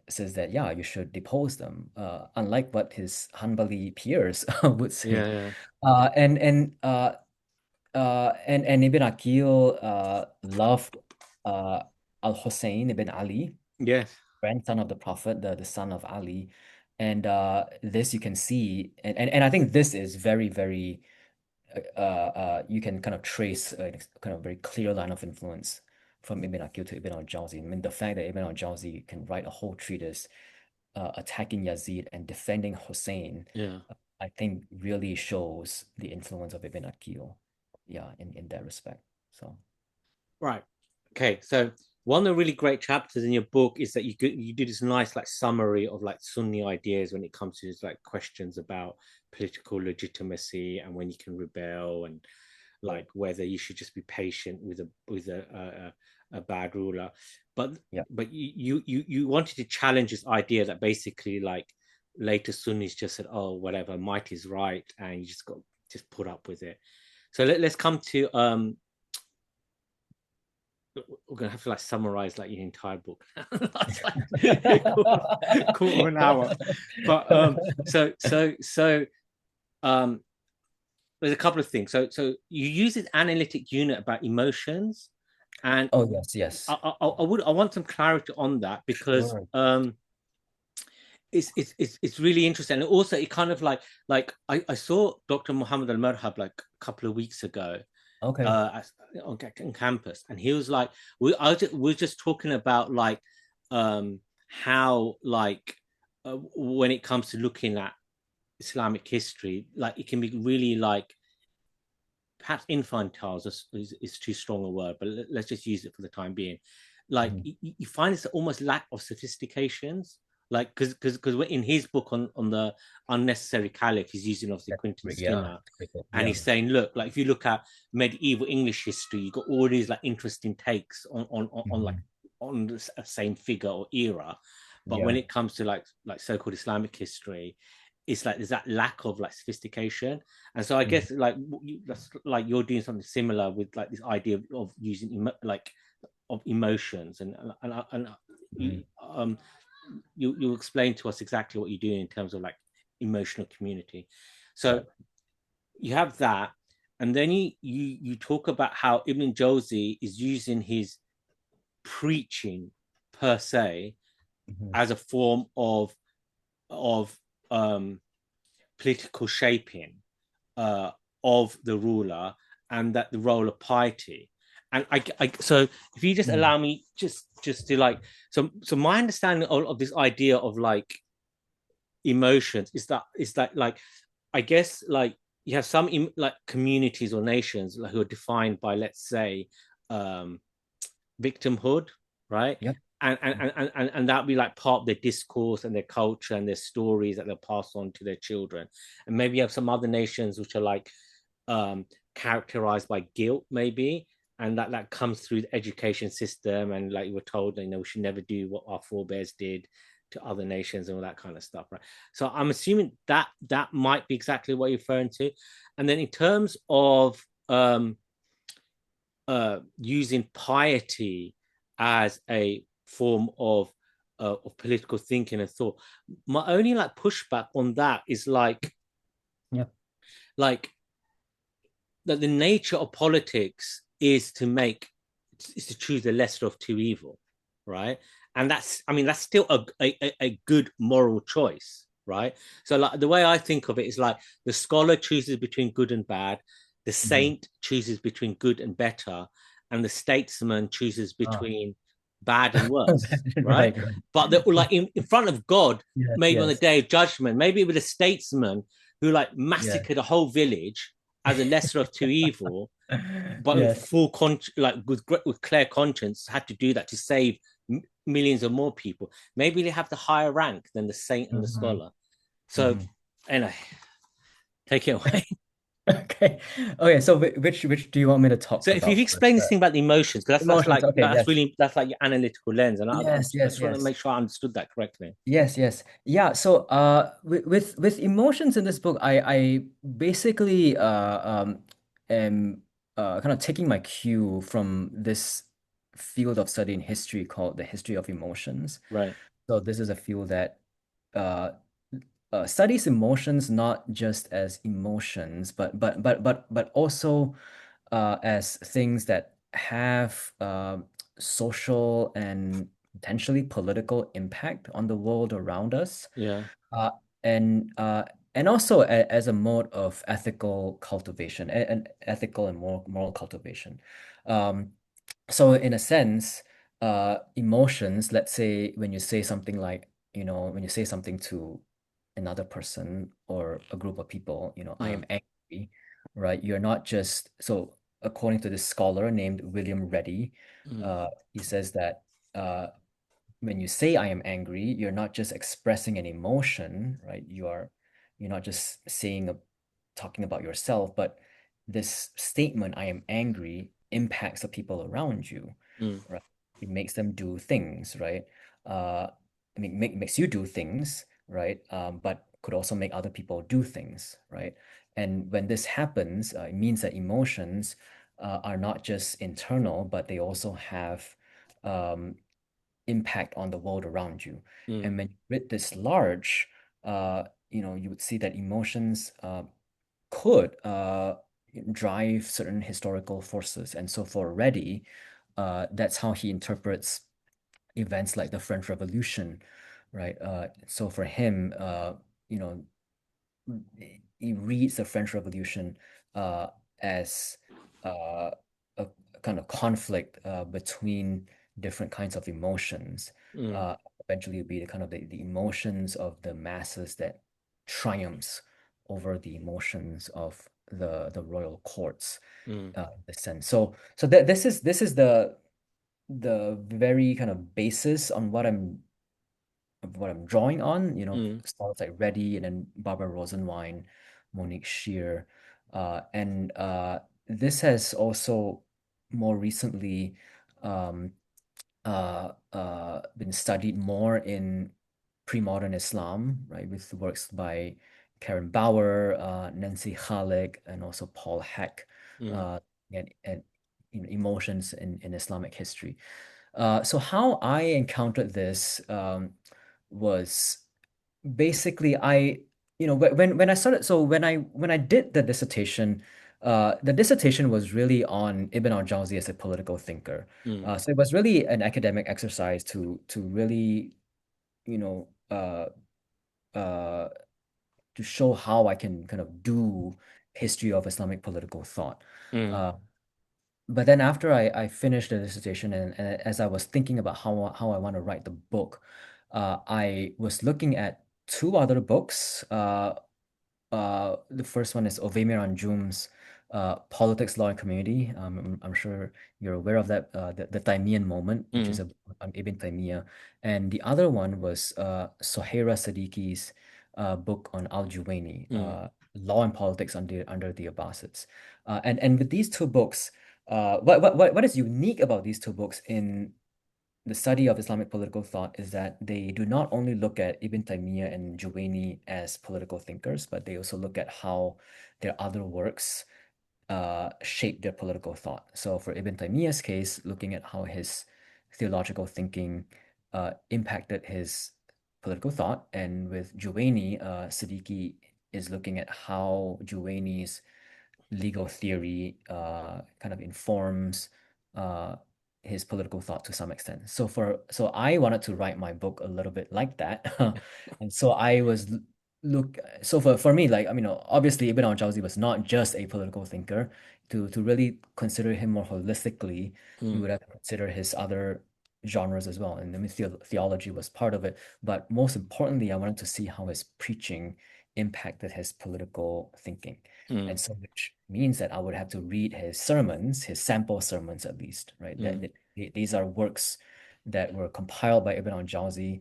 says that yeah, you should depose them, unlike what his Hanbali peers would Yeah. say. Yeah. And Ibn Aqil loved al-Hussein ibn Ali, Yes. grandson of the Prophet, the son of Ali. And this you can see, and I think this is very, very, you can kind of trace a kind of very clear line of influence from Ibn Aqil to Ibn al-Jawzi. I mean, the fact that Ibn al-Jawzi can write a whole treatise attacking Yazid and defending Hussein, Yeah. I think really shows the influence of Ibn Aqil, yeah, in that respect. So, Right. Okay. So one of the really great chapters in your book is that you do this nice like summary of like Sunni ideas when it comes to like questions about political legitimacy and when you can rebel and right. like whether you should just be patient with a bad ruler. But Yeah. you wanted to challenge this idea that basically like later Sunnis just said, oh whatever, might is right, and you just got just put up with it. So let's come to we're gonna have to like summarize like your entire book. That's like quarter of an hour. But um there's a couple of things. So you use this analytic unit about emotions, and Oh, yes, yes. I want some clarity on that because Sure. it's really interesting. And also it kind of I saw Dr. Muhammad al-Marhab like a couple of weeks ago Okay. on campus, and he was like, we're just talking about like how like when it comes to looking at Islamic history, like it can be really like perhaps infantile is too strong a word, but let's just use it for the time being. Like Mhm. you find this almost lack of sophistications, like because in his book on the unnecessary caliph, he's using obviously Quentin Yeah. Skinner, and Yeah. he's saying, look, like if you look at medieval English history, you got all these like interesting takes on like Mhm. on the same figure or era, but when Yeah. it comes to like so-called Islamic history, it's like there's that lack of like sophistication. And so I Mhm. guess like that's like you're doing something similar with like this idea of using like of emotions and Mhm. you explain to us exactly what you're doing in terms of like emotional community. Right. So you have that, and then you talk about how Ibn Jawzi is using his preaching per se Mhm. as a form of um political shaping. of the ruler, and that the role of piety. And so if you just allow me just to like, so my understanding of this idea of like emotions is that like, I guess like you have some like communities or nations like, who are defined by, let's say, victimhood, right? Yep. And that'll be like part of their discourse and their culture and their stories that they'll pass on to their children. And maybe you have some other nations which are like characterized by guilt, maybe, and that comes through the education system, and like you were told, you know, we should never do what our forebears did to other nations and all that kind of stuff, right? So I'm assuming that might be exactly what you're referring to. And then in terms of using piety as a form of political thinking and thought, my only like pushback on that is like, Yeah. like that the nature of politics is to choose the lesser of two evil, right? And that's, I mean, that's still a good moral choice, right? So like the way I think of it is like the scholar chooses between good and bad, the saint chooses between good and better, and the statesman chooses between bad and worse, right? Right. But like in front of God, Yes, maybe on the yes. day of judgment, maybe it was a statesman who like Yeah. massacred a whole village as a lesser of two evil, but with Yes. full like with clear conscience, had to do that to save millions of more people. Maybe they have the higher rank than the saint and the scholar. So anyway, take it away. Okay. Okay. So which do you want me to talk So if you about explain this first? thing about the emotions, because that's Emotions. like Okay. Yes. that's like your analytical lens, and Yes. I Yes. just want to Yes. make sure I understood that correctly. Yes. Yes. Yeah. So with emotions in this book, I basically am kind of taking my cue from this field of study in history called the history of emotions. Right. So this is a field that uh, studies emotions not just as emotions, but also as things that have social and potentially political impact on the world around us, Yeah. uh, and uh, and also as a mode of ethical cultivation and ethical and moral cultivation. Um, so in a sense, emotions, let's say when you say something like, when you say something to another person or a group of people, I Mm. am angry, right? You're not just, so according to this scholar named William Reddy, Mm. he says that when you say I am angry, you're not just expressing an emotion, right? You're not just talking about yourself, but this statement, I am angry, impacts the people around you, Mm. right? It makes them do things, right? I mean, makes you do things, right? But could also make other people do things, right? And when this happens, it means that emotions are not just internal, but they also have um, impact on the world around you. Mm. And when you read this large, you would see that emotions could drive certain historical forces. And so for Reddy, that's how he interprets events like the French Revolution, right? So for him, you know, he reads the French Revolution as uh, a kind of conflict between different kinds of emotions. Mm. Eventually, it'll be the kind of the emotions of the masses that triumphs over the emotions of the royal courts, Mm. in the sense. So that this is the very kind of basis on what I'm drawing on, Mm. scholars like Reddy and then Barbara Rosenwein, Monique Shear. And this has also more recently um, been studied more in pre-modern Islam, right, with works by Karen Bauer, Nancy Khalik, and also Paul Heck, Mm. and emotions in Islamic history. So how I encountered this was basically when I started, so when I did the dissertation was really on Ibn al-Jawzi as a political thinker. Mm. So it was really an academic exercise to really you know uh, uh, to show how I can kind of do history of Islamic political thought. Mm. But then after I finished the dissertation and as I was thinking about how I want to write the book, I was looking at two other books. The first one is Ovamir Anjum's Politics, Law, and Community. I'm sure you're aware of that, the Taymiyyah moment, which is Mm. a book on Ibn Taymiyyah. And the other one was Sohaira Siddiqui's book on al-Juwayni, Mm. Law and Politics under the Abbasids. And with these two books, what is unique about these two books in the study of Islamic political thought is that they do not only look at Ibn Taymiyyah and Juwayni as political thinkers, but they also look at how their other works shape their political thought. So for Ibn Taymiyyah's case, looking at how his theological thinking impacted his political thought, and with Juwayni, Siddiqui is looking at how Juwayni's legal theory kind of informs uh, his political thought to some extent. So I wanted to write my book a little bit like that, and so I was look. So for me, like I mean, obviously Ibn al-Jawzi was not just a political thinker. To really consider him more holistically, you Mm. would have to consider his other genres as well. And I mean, theology was part of it. But most importantly, I wanted to see how his preaching impacted his political thinking. Mm. And so, which means that I would have to read his sermons, his sample sermons at least, right? Mm. These are works that were compiled by Ibn al-Jawzi,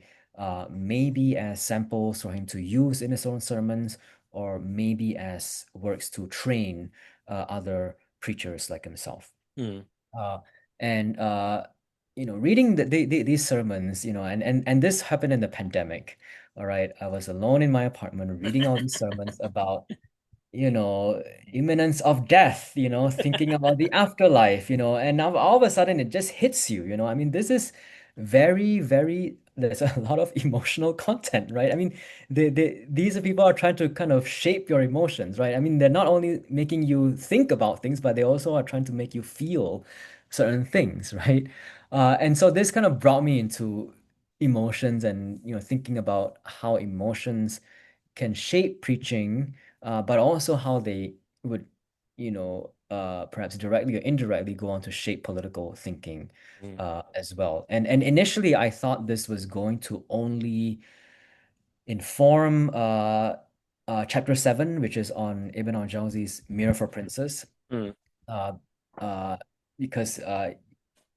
maybe as samples for him to use in his own sermons, or maybe as works to train other preachers like himself. Mm. Uh, and reading these sermons, and this happened in the pandemic. All right, I was alone in my apartment reading all these sermons about imminence of death, thinking about the afterlife, and now all of a sudden it just hits you, I mean, this is very, very, there's a lot of emotional content, right? I mean, these people are trying to kind of shape your emotions, right? I mean, they're not only making you think about things, but they also are trying to make you feel certain things, right? And so this kind of brought me into emotions and, thinking about how emotions can shape preaching, but also how they would, perhaps directly or indirectly go on to shape political thinking Mm. as well. And initially, I thought this was going to only inform chapter 7, which is on Ibn al-Jawzi's Mirror for Princes, Mm. uh, uh, because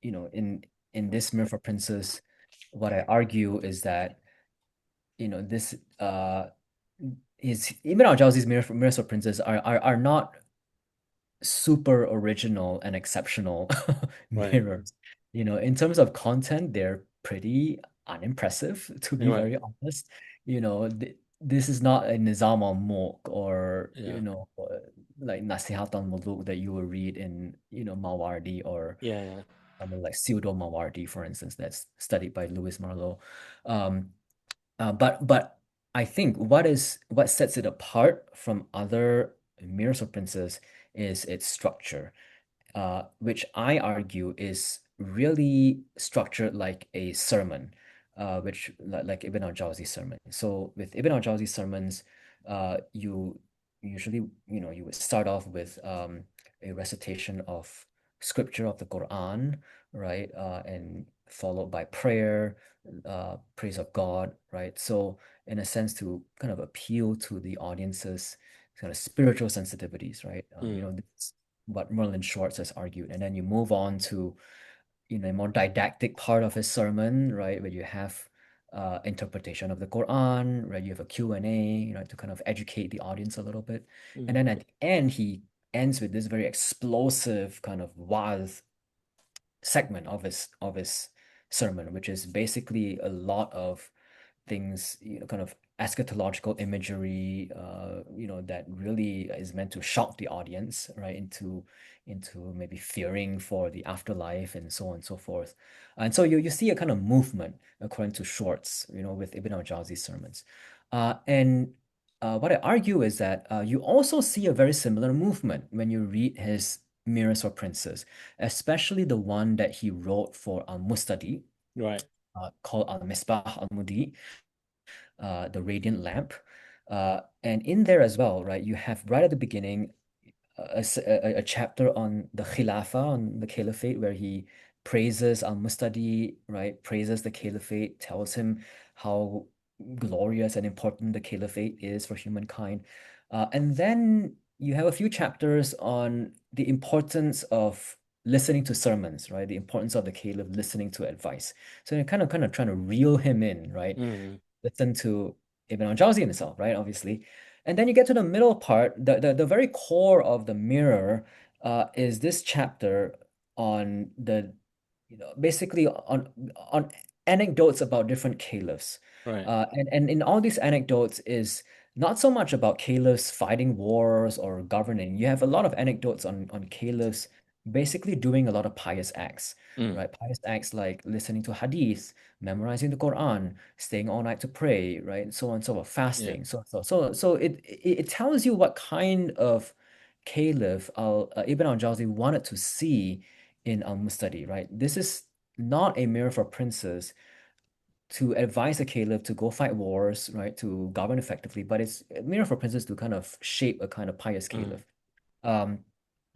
in this Mirror for Princes, what I argue is that this his Ibn al-Jawzi's Mirrors of Princes are not super original and exceptional Right. mirrors. In terms of content, they're pretty unimpressive, to be Right. very honest. This is not a Nizam al-Mulk or, Yeah. like Nasihat al-Muluk that you will read in, Mawardi or Yeah. Yeah. someone like Pseudo Mawardi, for instance, that's studied by Louis Marlowe. Um, but I think what sets it apart from other Mirrors of Princes is its structure, which I argue is really structured like a sermon, which like Ibn al-Jawzi's sermon. So with Ibn al-Jawzi's sermons, you usually, you would start off with a recitation of scripture of the Quran, right? And followed by prayer, praise of God, right? So in a sense, to kind of appeal to the audience's kind of spiritual sensitivities, right? Mm. This what Merlin Schwartz has argued. And then you move on to, a more didactic part of his sermon, right, where you have interpretation of the Quran, right? You have a Q&A, to kind of educate the audience a little bit. And Mm. then at the end, he ends with this very explosive kind of wa'az segment of his sermon, which is basically a lot of things, kind of eschatological imagery, that really is meant to shock the audience, right, into maybe fearing for the afterlife and so on and so forth. And so you see a kind of movement according to Schwartz, with Ibn al-Jawzi's sermons. And what I argue is that you also see a very similar movement when you read his Mirrors for Princes, especially the one that he wrote for al-Mustadi, Right. called al-Misbah al-Mudi, the radiant lamp. And in there as well, right, you have right at the beginning a chapter on the Khilafah, on the Caliphate, where he praises al-Mustadi, right? Praises the Caliphate, tells him how glorious and important the Caliphate is for humankind. And then you have a few chapters on the importance of listening to sermons, right? The importance of the Caliph listening to advice. So you're kind of trying to reel him in, right? Listen to Ibn al-Jawzī himself, right? Obviously. And then you get to the middle part, the very core of the mirror is this chapter on the, basically on anecdotes about different caliphs. Right. And in all these anecdotes is not so much about caliphs fighting wars or governing. You have a lot of anecdotes on caliphs basically doing a lot of pious acts, right? Pious acts like listening to hadith, memorizing the Quran, staying all night to pray, right? And so on and so forth, fasting. So it tells you what kind of caliph Ibn al-Jawzi wanted to see in al-Mustadi, right? This is not a mirror for princes to advise a caliph to go fight wars, right? To govern effectively, but it's a mirror for princes to kind of shape a kind of pious caliph.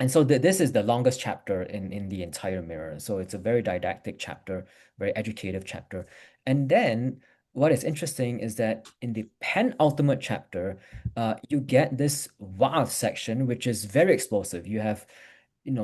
And so this is the longest chapter in the entire mirror. So it's a very didactic chapter, very educative chapter. And then what is interesting is that in the penultimate chapter, you get this wa'az section, which is very explosive. You have,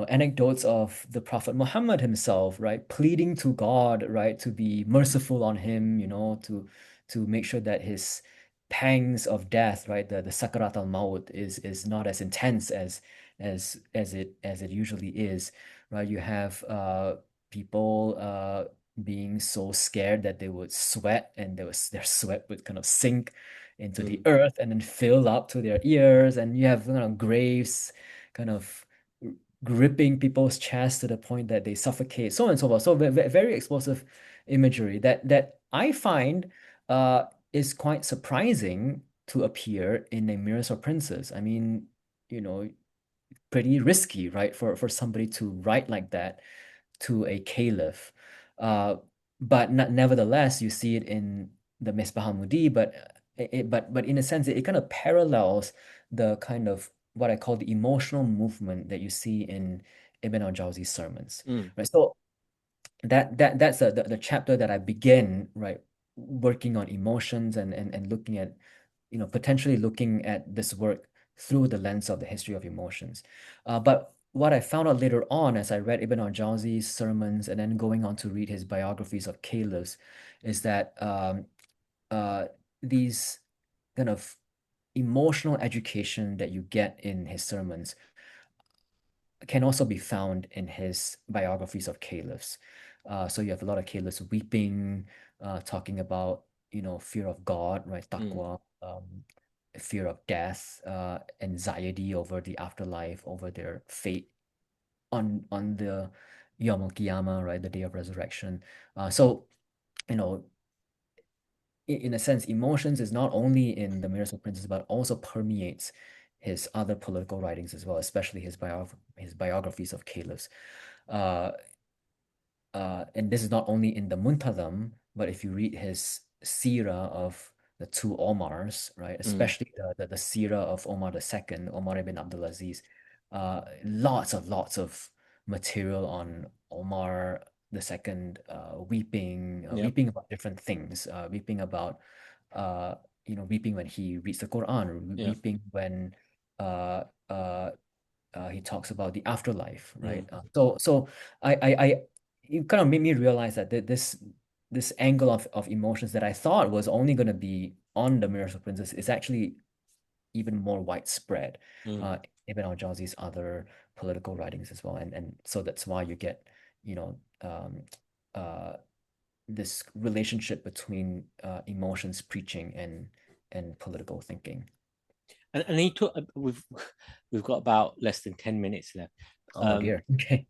anecdotes of the Prophet Muhammad himself, right, pleading to God, right, to be merciful on him, to make sure that his pangs of death, right, the sakarat al-maut is not as intense as it usually is, right? You have people being so scared that they would sweat, and their sweat would kind of sink into the earth and then fill up to their ears, and you have graves kind of gripping people's chests to the point that they suffocate, so on and so forth. So very explosive imagery that I find is quite surprising to appear in a Mirrors of Princes. I mean, pretty risky, right, for somebody to write like that to a caliph. But nevertheless, you see it in the Misbah al-Mudi, but in a sense, it kind of parallels the kind of what I call the emotional movement that you see in Ibn al-Jawzi's sermons, right? So that's the chapter that I begin, right, working on emotions and looking at, potentially looking at this work through the lens of the history of emotions. But what I found out later on as I read Ibn al-Jawzi's sermons and then going on to read his biographies of caliphs is that these kind of emotional education that you get in his sermons can also be found in his biographies of caliphs. So you have a lot of caliphs weeping, talking about, fear of God, right? Taqwa, fear of death, anxiety over the afterlife, over their fate on the Yawm al-Qiyamah, right? The day of resurrection. So, in a sense, emotions is not only in the Mirrors of Princes, but also permeates his other political writings as well, especially his biographies of caliphs. And this is not only in the Muntazam, but if you read his seerah of the two Omars, right, especially the seerah of Omar II, Omar ibn Abdulaziz, lots of material on Omar II, weeping about different things, weeping about weeping when he reads the Quran, weeping when he talks about the afterlife, right? So I it kind of made me realize that this angle of emotions that I thought was only going to be on the Mirrors of Princes is actually even more widespread Ibn al-Jawzi's other political writings as well, and so that's why you get this relationship between emotions preaching and political thinking. And he took. We've got about less than 10 minutes left. Oh dear. Okay.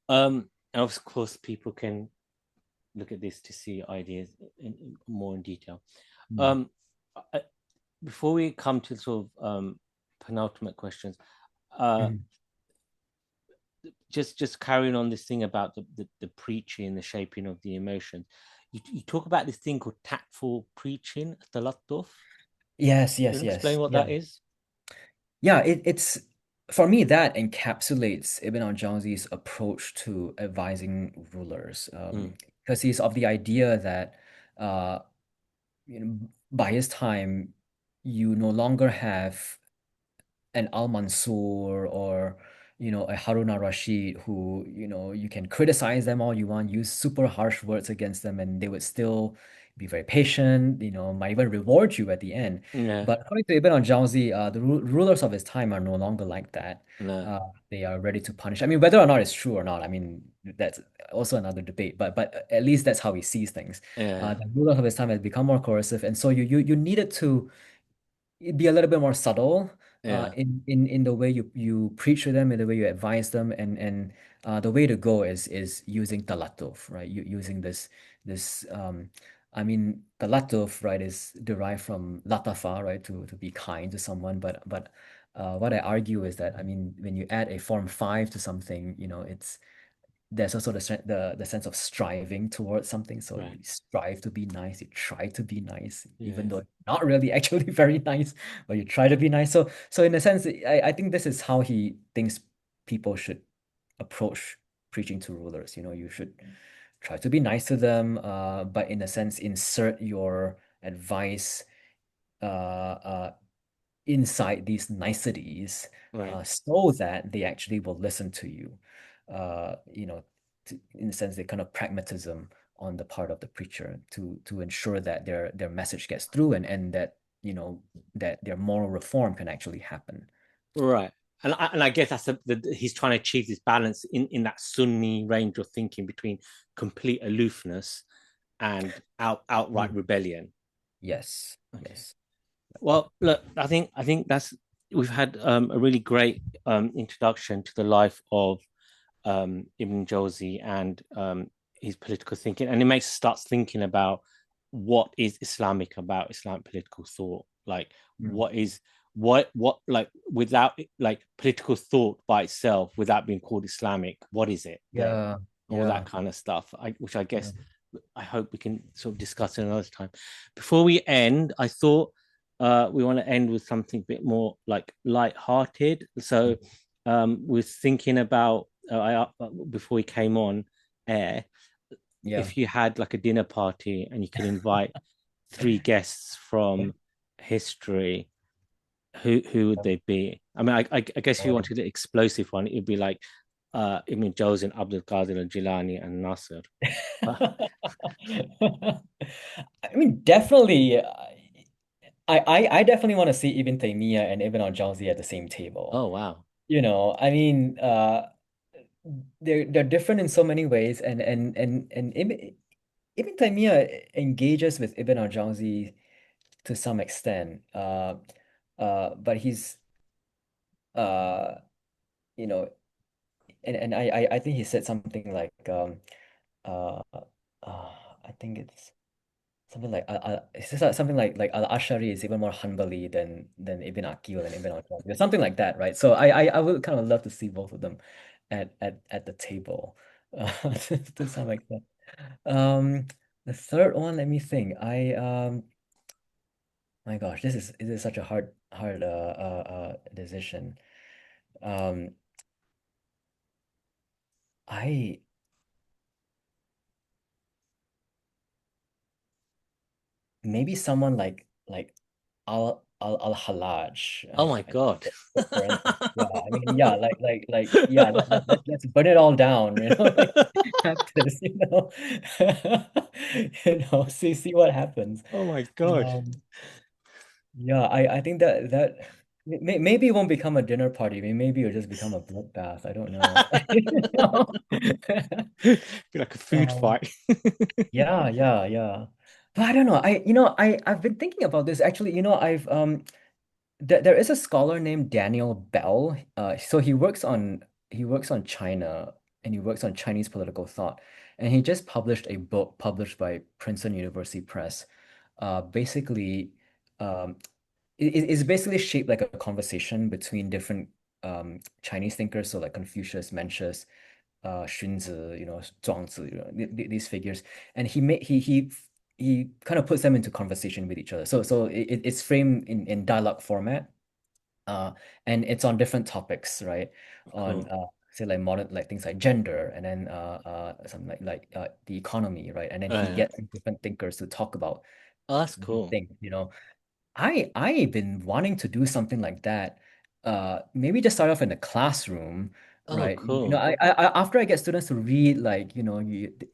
And of course, people can look at this to see ideas more in detail. Before we come to sort of penultimate questions, just carrying on this thing about the preaching, the shaping of the emotions. You talk about this thing called tactful preaching, talattuf. Yes. Explain what that is. Yeah, it's for me that encapsulates Ibn al-Jawzi's approach to advising rulers. Mm, Because he's of the idea that uh, by his time, you no longer have an al-Mansur or a Harun al-Rashid who you can criticize them all you want, use super harsh words against them, and they would still be very patient, might even reward you at the end. yeah, But according to Ibn al-Jawzi, the rulers of his time are no longer like that. no, They are ready to punish. I mean, whether or not it's true or not, I mean, that's also another debate. But at least that's how he sees things. yeah, The rulers of his time has become more coercive, and so you needed to be a little bit more subtle yeah, in the way you preach to them, in the way you advise them, and the way to go is using talatuf, right? Using this I mean talatuf, right, is derived from latafa, right, to be kind to someone, but what I argue is that I mean when you add a form five to something, it's there's also the sense of striving towards something. So right, you strive to be nice, you try to be nice, even yeah, though it's not really actually very nice, but you try to be nice. So in a sense, I think this is how he thinks people should approach preaching to rulers. You should try to be nice to them, but in a sense, insert your advice uh, inside these niceties right. so that they actually will listen to you. In a sense, the kind of pragmatism on the part of the preacher to ensure that their message gets through and that that their moral reform can actually happen. Right. And I guess that's he's trying to achieve this balance in that Sunni range of thinking between complete aloofness and outright Mm. rebellion. Yes, Okay. yes. Well, look, I think that's we've had a really great introduction to the life of Ibn Jawzi and his political thinking, and it makes us start thinking about what is Islamic about Islamic political thought, like Mm. what is what like without like political thought by itself, without being called Islamic, what is it then? Yeah, All that yeah, kind of stuff, which I yeah. guess I hope we can sort of discuss another time. Before we end, I thought we want to end with something a bit more like light-hearted. So we're thinking about before we came on air, Yeah. if you had like a dinner party and you could invite three guests from history, who would they be? I mean, I guess if you wanted an explosive one, it would be like Ibn Jawzi, Abdul Qadir, al-Jīlānī, and Nasr. I mean, definitely. I definitely want to see Ibn Taymiyyah and Ibn al-Jawzi at the same table. Oh wow. I mean, they're different in so many ways, and Ibn Taymiyyah engages with Ibn al-Jawzi to some extent. But he's uh, you know, and I think he said something like uh, I think it's. Something like it's just something like al-Ash'ari is even more Hanbali than Ibn Aqil and Ibn al-Jawzi, something like that, right? So I would kind of love to see both of them at the table, to some extent. Um, the third one, let me think. My gosh, this is such a hard decision. Um, I maybe someone like al-Hallaj. Oh my God. For instance, yeah, I mean, yeah, yeah, let's burn it all down, like, have this, see what happens. Oh my God. Yeah, I think that maybe it won't become a dinner party. Maybe it'll just become a bloodbath. I don't know. Be like a food Um, fight. yeah, yeah, yeah. But I don't know. I've been thinking about this actually. I've there is a scholar named Daniel Bell. So he works on China and he works on Chinese political thought. And he just published a book published by Princeton University Press. Basically, um, it's basically shaped like a conversation between different Chinese thinkers, so like Confucius, Mencius, Xunzi, Zhuangzi, these figures, and he kind of puts them into conversation with each other. So it's framed in dialogue format, And it's on different topics, right? On Cool. say like modern like things like gender, and then something the economy, right? And then he Yeah. gets different thinkers to talk about Oh, that's these cool. things, you know. I've been wanting to do something like that. Maybe just start off in the classroom, Oh, right? You know, cool. after I get students to read like, you know,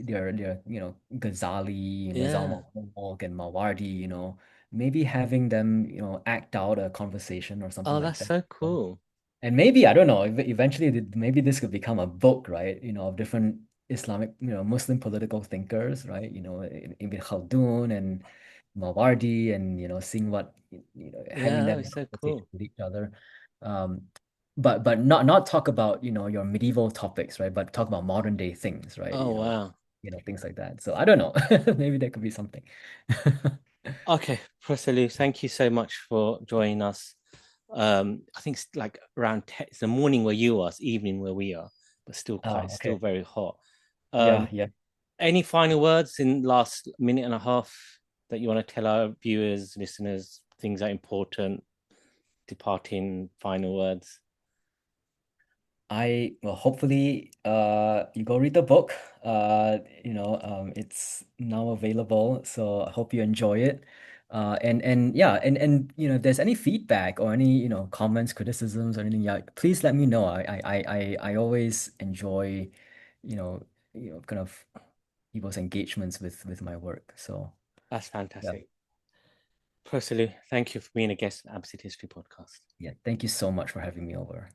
their Ghazālī, Yeah. Nizam al-Mulk and Mawardi, you know, maybe having them, you know, act out a conversation or something Oh, like that's that. so You know? cool. And maybe, I don't know, eventually maybe this could become a book, right? You know, of different Islamic, you know, Muslim political thinkers, right? You know, Ibn Khaldun and Mawardi, and, you know, seeing what, you know, Yeah, having that them was in so conversation cool. with each other. Um, but not talk about, you know, your medieval topics, right? But talk about modern day things, right? Oh, wow. You know, things like that. So I don't know. Maybe that could be something. Okay, Professor Liu, thank you so much for joining us. I think it's like around 10, it's the morning where you are, it's evening where we are, but still quite, it's still Okay. very hot. Yeah, Um, yeah. any final words in last minute and a half that you want to tell our viewers, listeners, things that are important, departing final words? Well, hopefully you go read the book. You know, it's now available, so I hope you enjoy it. And yeah, and you know, if there's any feedback or any, you know, comments, criticisms or anything, yeah, please let me know. I always enjoy, kind of people's engagements with my work. So That's yeah, fantastic. Professor Liu, thank you for being a guest on Abbasid History Podcast. yeah, thank you so much for having me over.